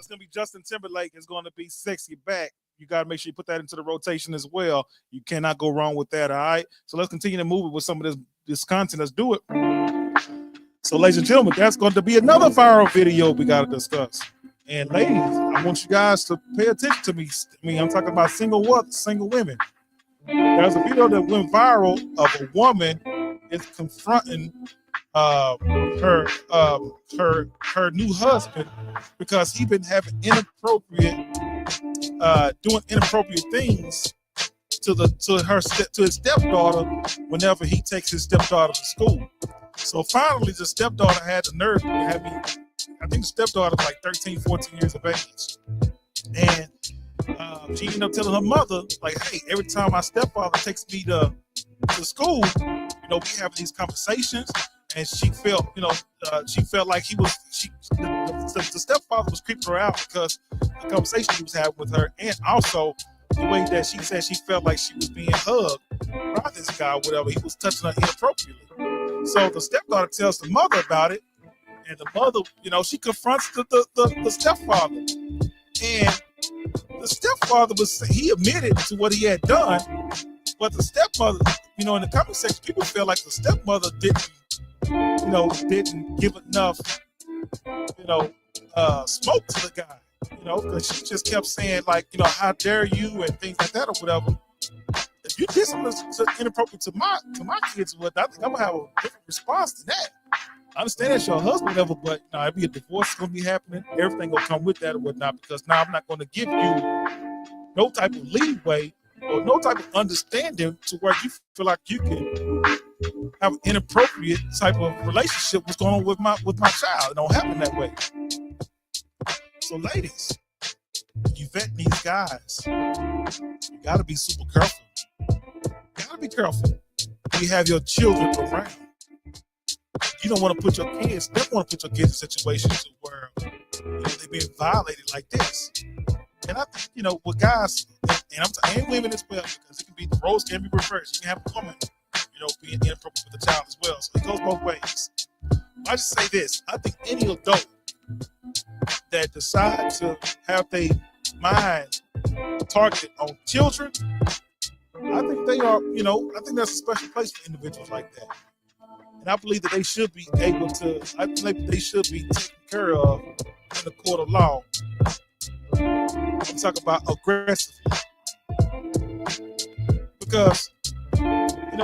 gonna be Justin Timberlake is going to be Sexy Back. You got to make sure you put that into the rotation as well. You cannot go wrong with that. All right. So let's continue to move it with some of this content. Let's do it. So, ladies and gentlemen, that's going to be another viral video we got to discuss. And ladies, I want you guys to pay attention to me. I'm talking about single women. There's a video that went viral of a woman is confronting her new husband because he been having doing inappropriate things to his stepdaughter whenever he takes his stepdaughter to school. So finally, the stepdaughter had the nerve to have me. I think the stepdaughter was like 13, 14 years of age, and she ended up telling her mother, like, "Hey, every time my stepfather takes me to school, we have these conversations." And she felt like the stepfather was creeping her out because the conversation he was having with her, and also the way that she said she felt like she was being hugged by this guy, whatever. He was touching her inappropriately. So the stepdaughter tells the mother about it, and the mother, she confronts the stepfather, and the stepfather he admitted to what he had done, but the stepmother, in the comment section, people feel like the stepmother didn't give enough, smoke to the guy, because she just kept saying, like, how dare you and things like that or whatever. If you did something that's inappropriate to my kids, I think I'm gonna have a different response to that. I understand that's your husband, whatever, but it'd be a divorce gonna be happening. Everything gonna come with that or whatnot, because now I'm not gonna give you no type of leeway or no type of understanding to where you feel like you can have an inappropriate type of relationship. What's going on with my child? It don't happen that way. So, ladies, you vet these guys. You gotta be super careful. You gotta be careful. You have your children around. You don't want to put your kids. Don't want to put your kids in situations where they're being violated like this. And I think with guys and women as well, because it can be the roles can be reversed. You can have a woman, being inappropriate with the child as well. So it goes both ways. I just say this: I think any adult that decides to have their mind targeted on children, I think they are, I think that's a special place for individuals like that. And I believe that they should be able to, I believe they should be taken care of in the court of law. I'm talking about aggressively. Because,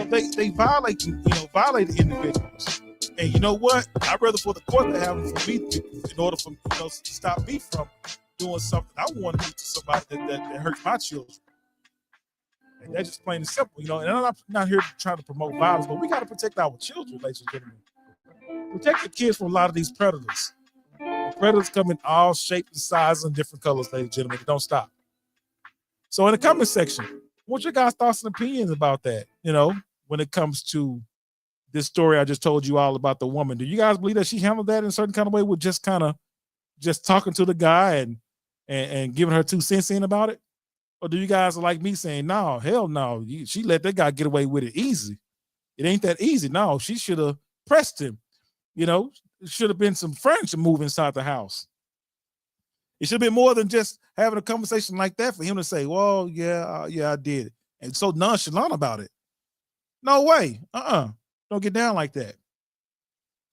they violated individuals. And you know what? I'd rather for the court to have them for me, in order for to stop me from doing something I want to do to somebody that hurts my children. And that's just plain and simple, And I'm not here to try to promote violence, but we got to protect our children, ladies and gentlemen. Protect the kids from a lot of these predators. The predators come in all shapes and sizes and different colors, ladies and gentlemen. They don't stop. So in the comment section, what's your guys' thoughts and opinions about that? When it comes to this story I just told you all about the woman. Do you guys believe that she handled that in a certain kind of way with just talking to the guy and giving her 2 cents in about it? Or do you guys like me saying, no, hell no, she let that guy get away with it easy? It ain't that easy. No, she should have pressed him. It should have been some furniture move inside the house. It should have been more than just having a conversation like that for him to say, well, yeah, I did. And so nonchalant about it. No way. Don't get down like that.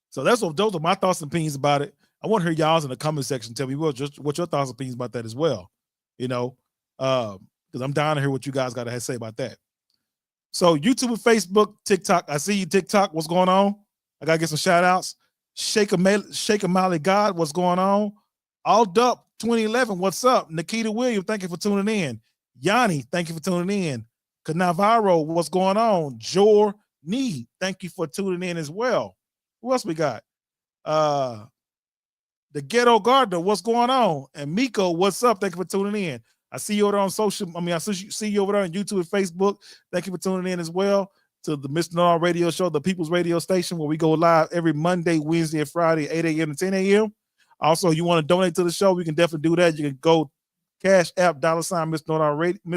So those are my thoughts and opinions about it. I want to hear y'all's in the comment section. Tell me what your thoughts and opinions about that as well. Because I'm down to hear what you guys got to say about that. So YouTube and Facebook, TikTok. I see you, TikTok. What's going on? I got to get some shout outs. Shake a Molly God. What's going on? All Dup 2011. What's up? Nikita Williams. Thank you for tuning in. Yanni. Thank you for tuning in. Canavaro. What's going on? Jor Nee. Thank you for tuning in as well. Who else we got? The Ghetto Gardener. What's going on? And Miko. What's up? Thank you for tuning in. I see you over there on I see you over there on YouTube and Facebook. Thank you for tuning in as well to the Mr.Knowitall Radio Show, the People's Radio Station, where we go live every Monday, Wednesday, and Friday, 8 a.m. to 10 a.m. Also, you want to donate to the show, we can definitely do that. You can go Cash App, $ Mr.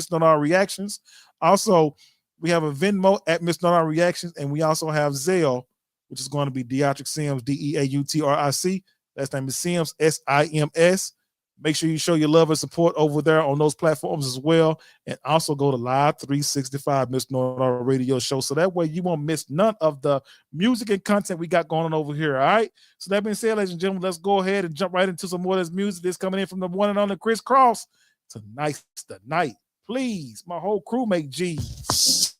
Knowitall Reactions. Also, We have a Venmo at Mr. Reactions, and we also have Zelle, which is going to be Deatric Sims, Deautric. Last name is Sims, Sims. Make sure you show your love and support over there on those platforms as well. And also go to Live365 Mr. Radio Show. So that way you won't miss none of the music and content we got going on over here. All right. So that being said, ladies and gentlemen, let's go ahead and jump right into some more of this music that's coming in from the one and only Chris Cross. Tonight's the night. Please, my whole crew make G's.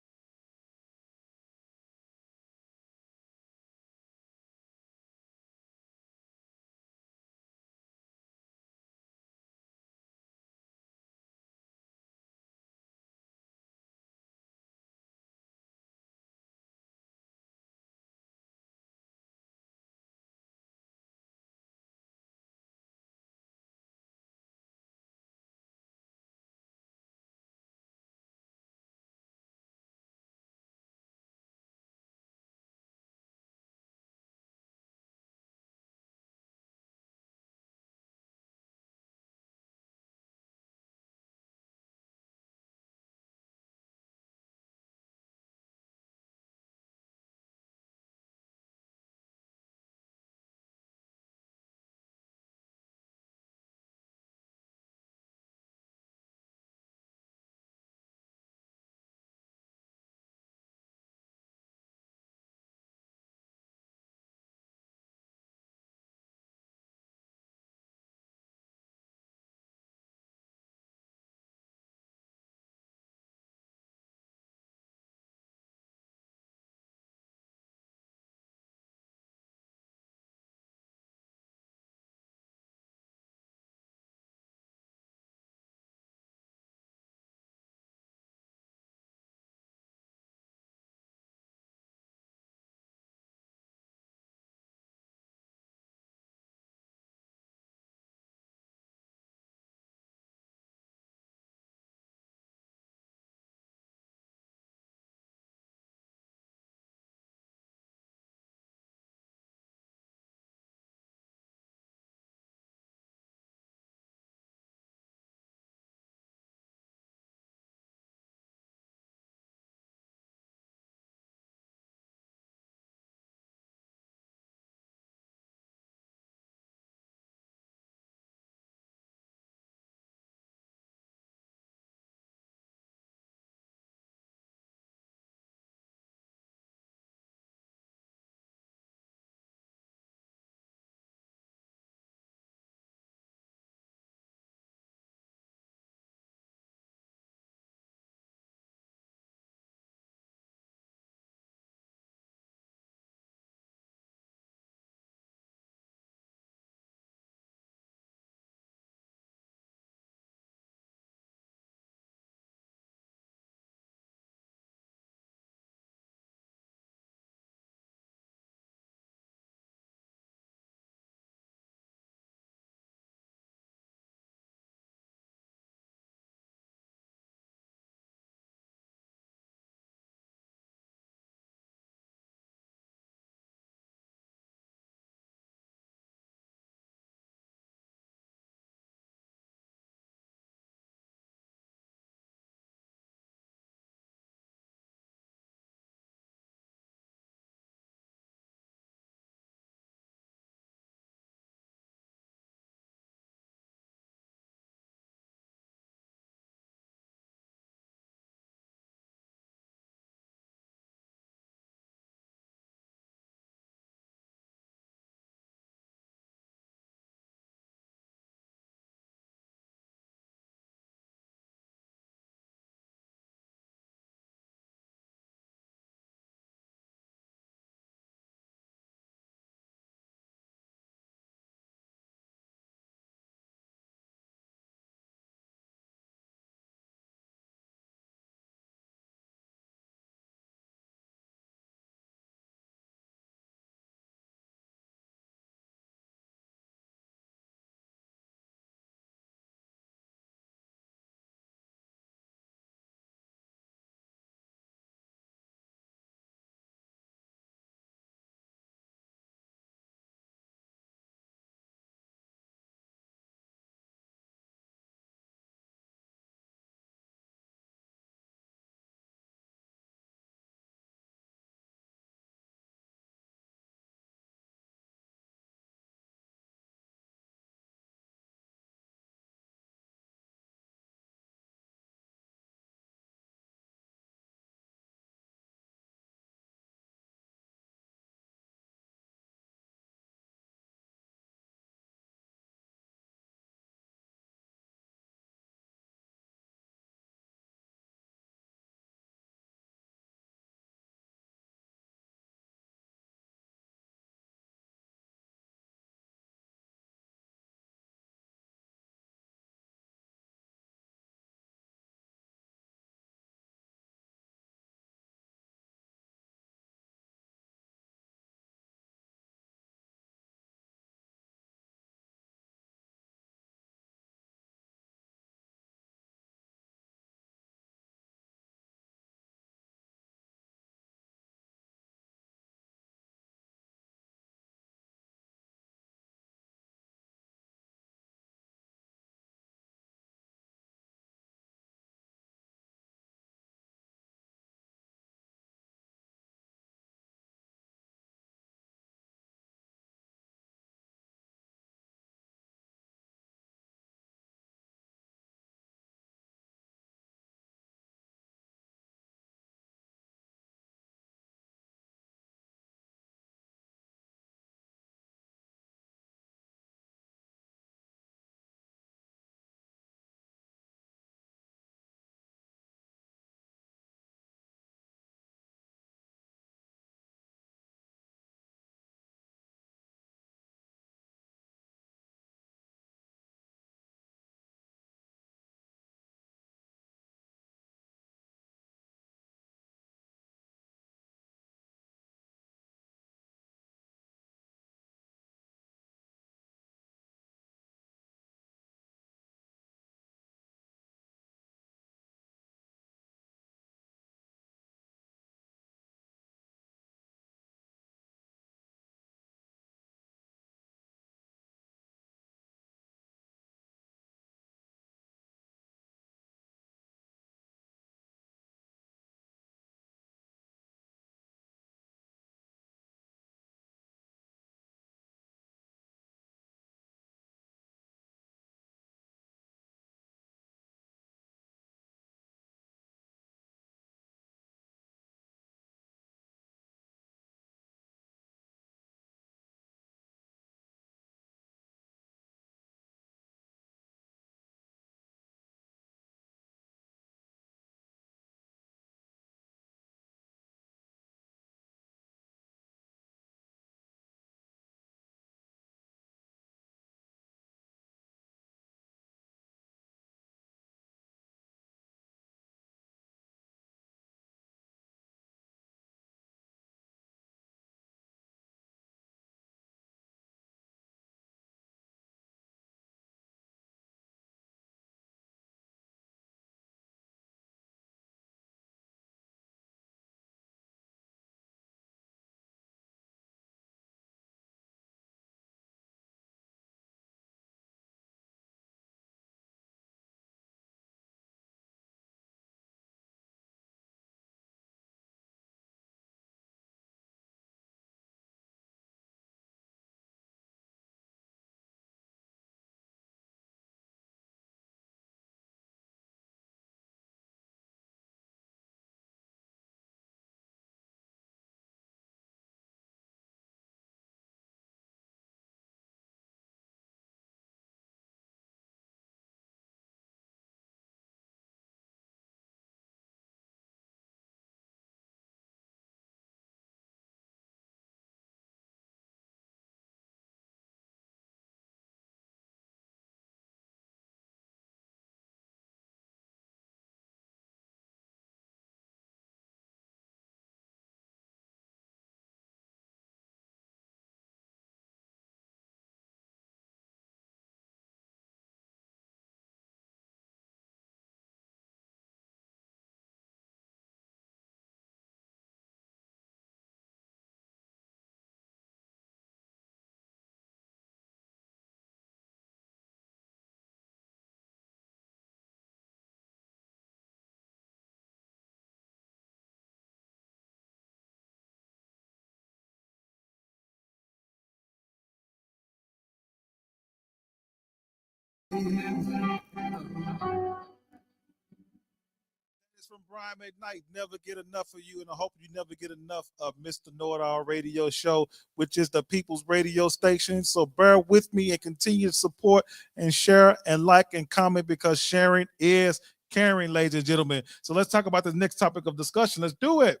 It's from Brian McKnight. Never get enough of you, and I hope you never get enough of Mr. Know-It-All Radio Show, which is the people's radio station. So bear with me and continue to support and share and like and comment, because sharing is caring, ladies and gentlemen. So let's talk about the next topic of discussion. Let's do it.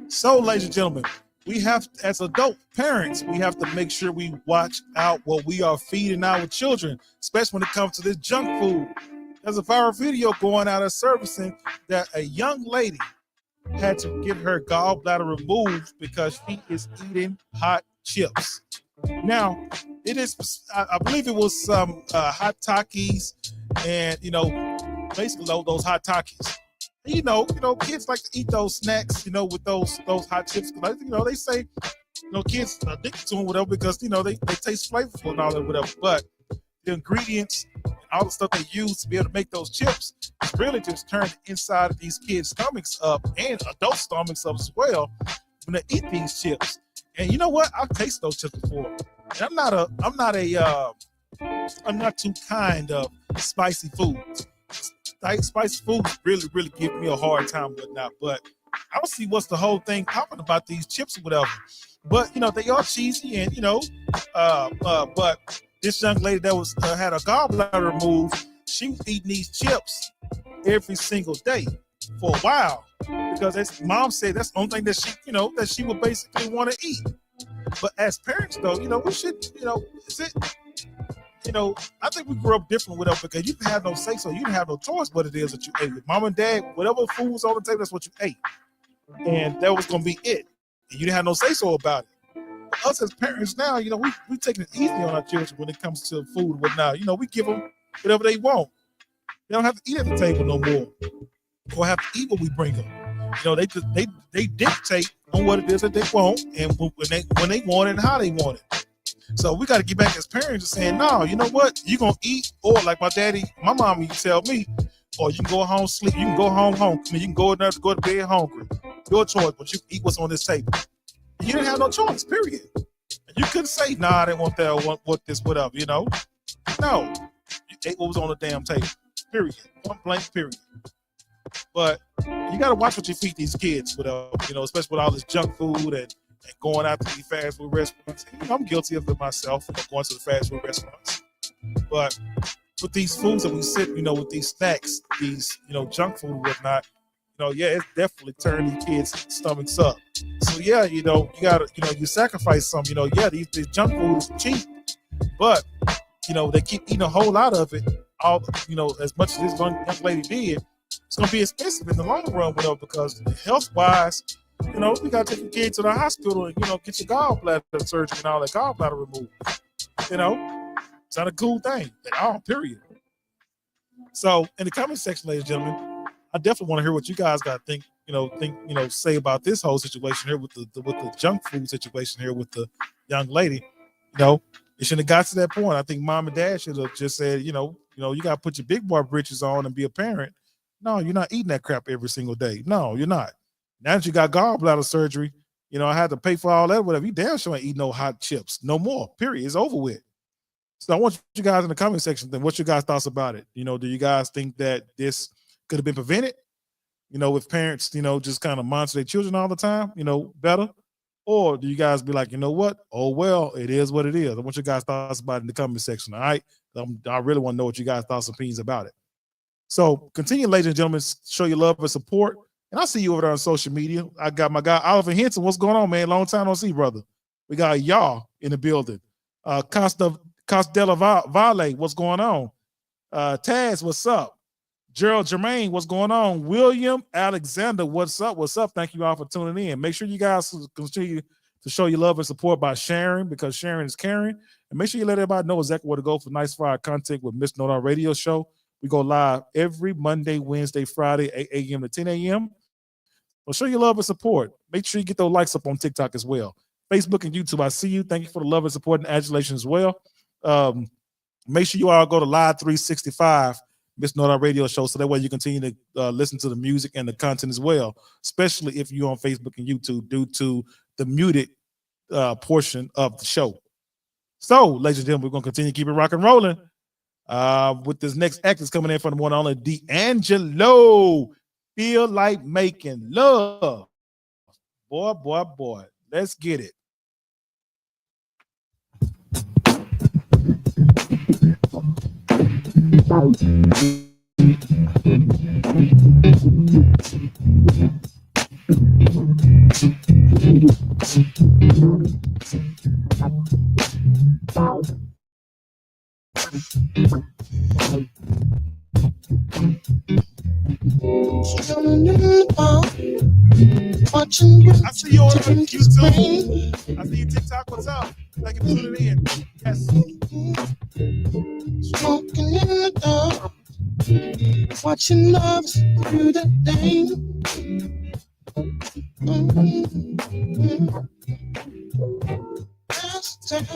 So, ladies and gentlemen, we have, as adult parents, we have to make sure we watch out what we are feeding our children, especially when it comes to this junk food. There's a viral video going out of servicing that a young lady had to get her gallbladder removed because she is eating hot chips. Now, it is, I believe it was some hot Takis, and basically those hot Takis. Kids like to eat those snacks, with those hot chips. They say, kids are addicted to them, whatever, because they taste flavorful and all that, whatever. But the ingredients and all the stuff they use to be able to make those chips is really just turn the inside of these kids' stomachs up, and adult stomachs up as well, when they eat these chips. And you know what? I've tasted those chips before. And I'm not too kind of spicy foods. Spicy foods really, really give me a hard time, whatnot. But I don't see what's the whole thing popping about these chips or whatever. But they are cheesy, and but this young lady that was had her gallbladder removed, she was eating these chips every single day for a while, because mom said that's the only thing that she would basically want to eat. But as parents, though, we should, I think we grew up different with us, because you didn't have no say so. You didn't have no choice what it is that you ate. Mom and dad, whatever food was on the table, that's what you ate. And that was going to be it. And you didn't have no say so about it. But us as parents now, we taking it easy on our children when it comes to food and whatnot. We give them whatever they want. They don't have to eat at the table no more, or have to eat what we bring them. They dictate on what it is that they want, and when they want it and how they want it. So we got to get back as parents and saying, no, you know what? You're going to eat, or like my mom used to tell me, or you can go home, sleep. You can go home. I mean, you can go to bed hungry. Your choice, but you eat what's on this table. And you didn't have no choice, period. And you couldn't say, nah, I didn't want that, or want this, whatever, No. You ate what was on the damn table, period. Point blank, period. But you got to watch what you feed these kids, whatever, especially with all this junk food and going out to these fast food restaurants. I'm guilty of it myself, going to the fast food restaurants. But with these foods that we sit, with these snacks, these, junk food and whatnot, it's definitely turning these kids' stomachs up. So yeah, you gotta, you sacrifice some, this junk food is cheap, but they keep eating a whole lot of it. All, as much as this young lady did, it's gonna be expensive in the long run, because health-wise, we gotta take your kid to the hospital and get your gallbladder surgery and all that gallbladder removed. It's not a cool thing at all, period. So in the comment section, ladies and gentlemen, I definitely want to hear what you guys got to say about this whole situation here with the junk food situation here with the young lady. It shouldn't have got to that point. I think mom and dad should have just said, you gotta put your big boy britches on and be a parent. No, you're not eating that crap every single day. No, you're not. Now that you got gallbladder surgery, I had to pay for all that, whatever. You damn sure ain't eat no hot chips. No more. Period. It's over with. So I want you guys in the comment section, then what's your guys' thoughts about it? Do you guys think that this could have been prevented? If parents, just kind of monitor their children all the time, better? Or do you guys be like, what? Oh, well, it is what it is. I want your guys' thoughts about it in the comment section, all right? I really want to know what you guys' thoughts and opinions about it. So continue, ladies and gentlemen, show your love and support. And I'll see you over there on social media. I got my guy, Oliver Henson. What's going on, man? Long time no see, brother. We got y'all in the building. Costella Vale, what's going on? Taz, what's up? Gerald Jermaine, what's going on? William Alexander, what's up? What's up? Thank you all for tuning in. Make sure you guys continue to show your love and support by sharing, because sharing is caring. And make sure you let everybody know exactly where to go for nice fire content with Mr. Knowitall Radio Show. We go live every Monday, Wednesday, Friday, 8 a.m. to 10 a.m. Well, show your love and support. Make sure you get those likes up on TikTok as well. Facebook and YouTube, I see you. Thank you for the love and support and adulation as well. Make sure you all go to Live365 Mr.Knowitall Radio Show, so that way you continue to listen to the music and the content as well, especially if you're on Facebook and YouTube, due to the muted portion of the show. So, ladies and gentlemen, we're gonna continue to keep it rock and rolling. With this next act that's coming in from the one and only D'Angelo. Feel like making love. Boy. Let's get it. I see you on YouTube. I see you TikTok. What's up? Thank you for tuning in. Yes. Smoking in the dark, watching love through the day. Last time,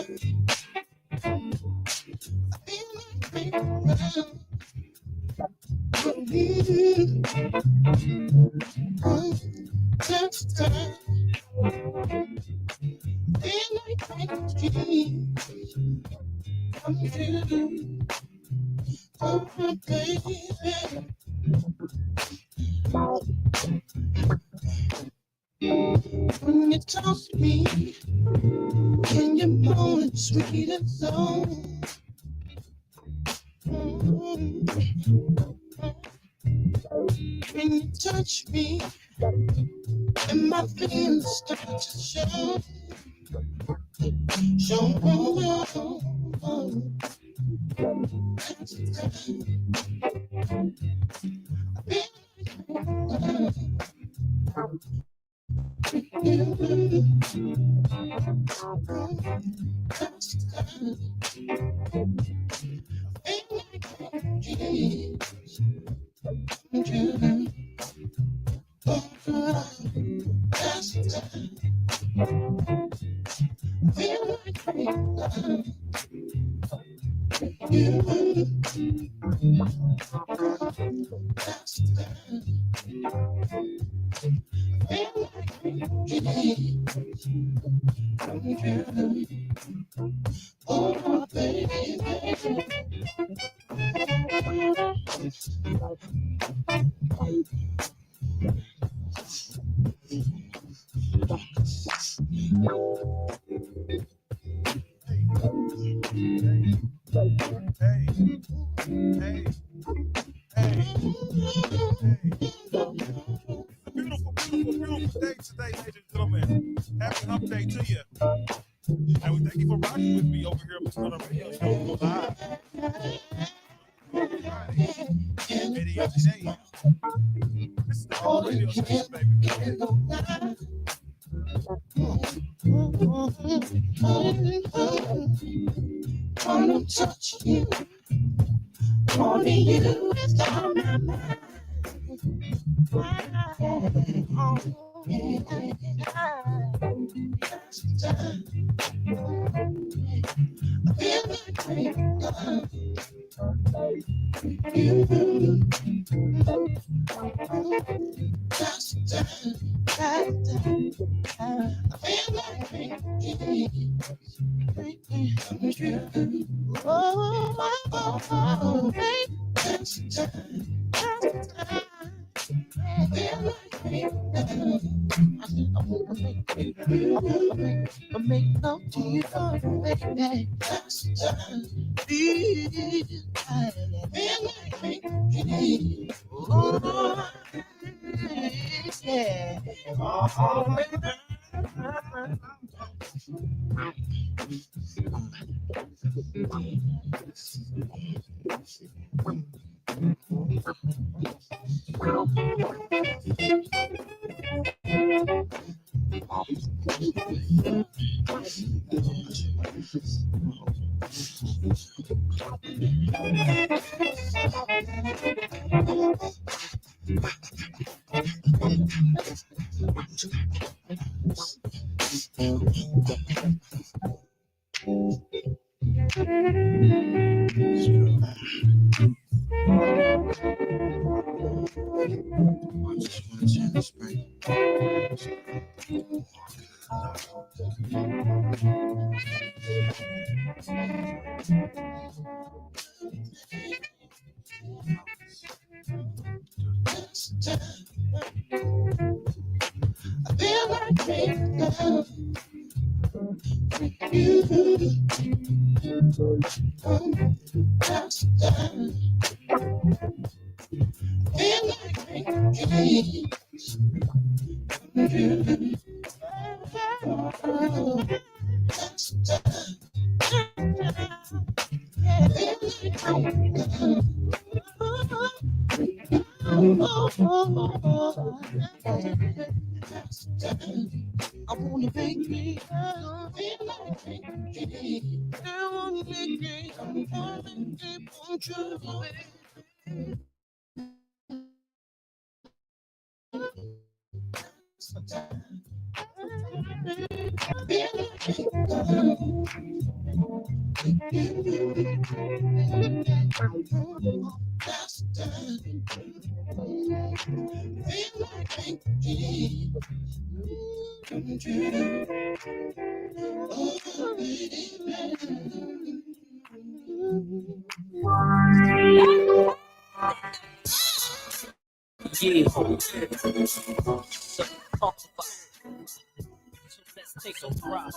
I feel like making love. Last time, I feel like making come to. Oh, my baby. When you talk to me, when you're more sweet and so. When you touch me, and my feelings start to show. Oh, baby. Beautiful day today, ladies and gentlemen. Happy hump day to you. And we thank you for rocking with me over here on Mr.Knowitall Radio. Show will go live. Friday, 8 a.m. today. This is the whole radio station, baby. Wanna touch you, only you is on my mind. Make love to you, baby. I feel like making love with you. That's the time. Feel like making games with you. That's the time. Feel like making I wanna make me feel like me. I wanna make me. I wanna keep on trying. Yeah. So talk about it. So let's take a ride.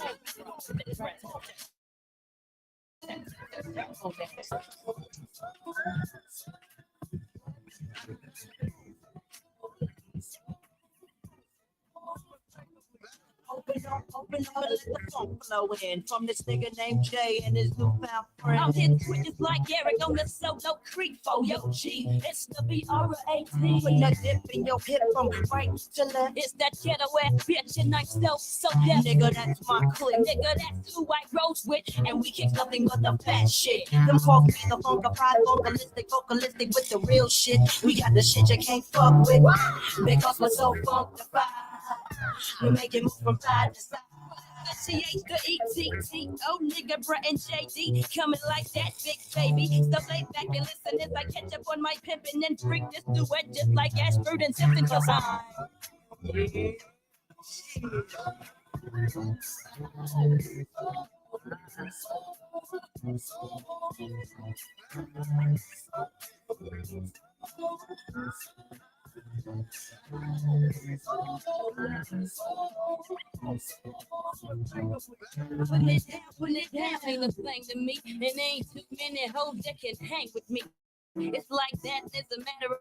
Open up and let the funk flow in from this nigga named Jay and his newfound friend. I'm hitting switches like Eric on the solo creek for yo G. It's the BR18. When that dip in your hip from right to left. It's that ghetto ass bitch and I still so deaf. Nigga, that's my clique. Nigga, that's who I rose with. And we kick nothing but the fat shit. Them folks be the funkified, vocalistic with the real shit. We got the shit you can't fuck with. Because we're so funkified. We make it move from side to side. The CH, the ETT, old nigga, Brett and JD, coming like that big baby. So lay back and listen as I catch up on my pimpin' and freak this duet just like Ashford and Simpson. Cause Put it down, ain't a thing to me. And ain't too many hoes that can hang with me. It's like that, it's a matter of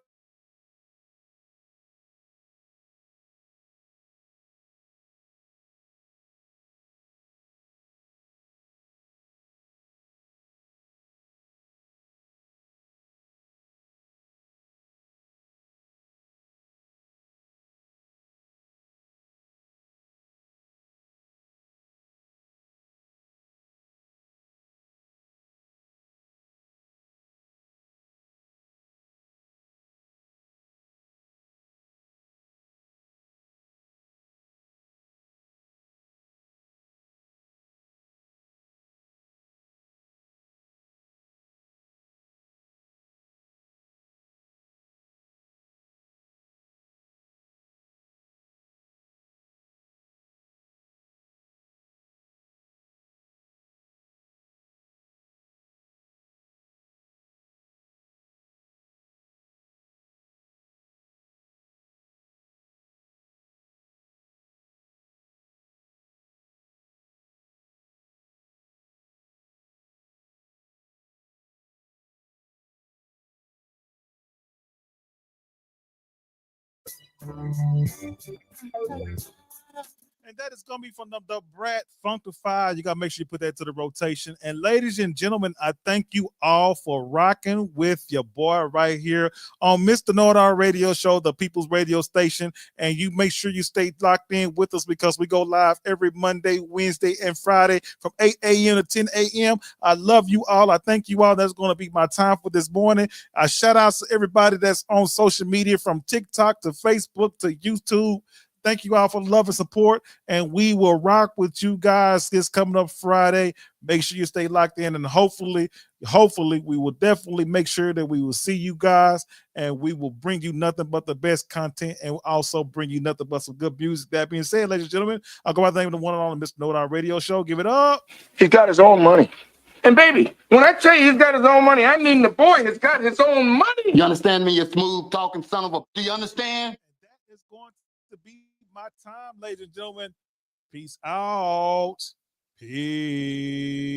And that is going to be from the Brat Funkified. You got to make sure you put that to the rotation. And ladies and gentlemen, I thank you all for rocking with your boy right here on Mr. Knowitall Radio Show, the People's Radio Station. And you make sure you stay locked in with us because we go live every Monday, Wednesday, and Friday from 8 a.m. to 10 a.m. I love you all. I thank you all. That's going to be my time for this morning. I shout out to everybody that's on social media from TikTok to Facebook to YouTube. Thank you all for love and support, and we will rock with you guys this coming up Friday. Make sure you stay locked in, and hopefully, we will definitely make sure that we will see you guys, and we will bring you nothing but the best content, and also bring you nothing but some good music. That being said, ladies and gentlemen, I'll go out there with the one and only Mr. Knowitall Radio Show. Give it up. He's got his own money. And baby, when I tell you he's got his own money, I mean the boy has got his own money. You understand me, you smooth talking son of a... Do you understand? That is going to be my time, ladies and gentlemen. Peace out. Peace.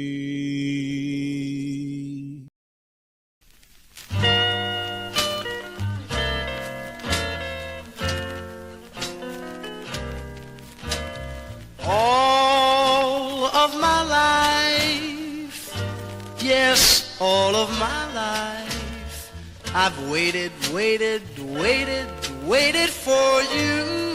All of my life, yes, all of my life, I've waited for you.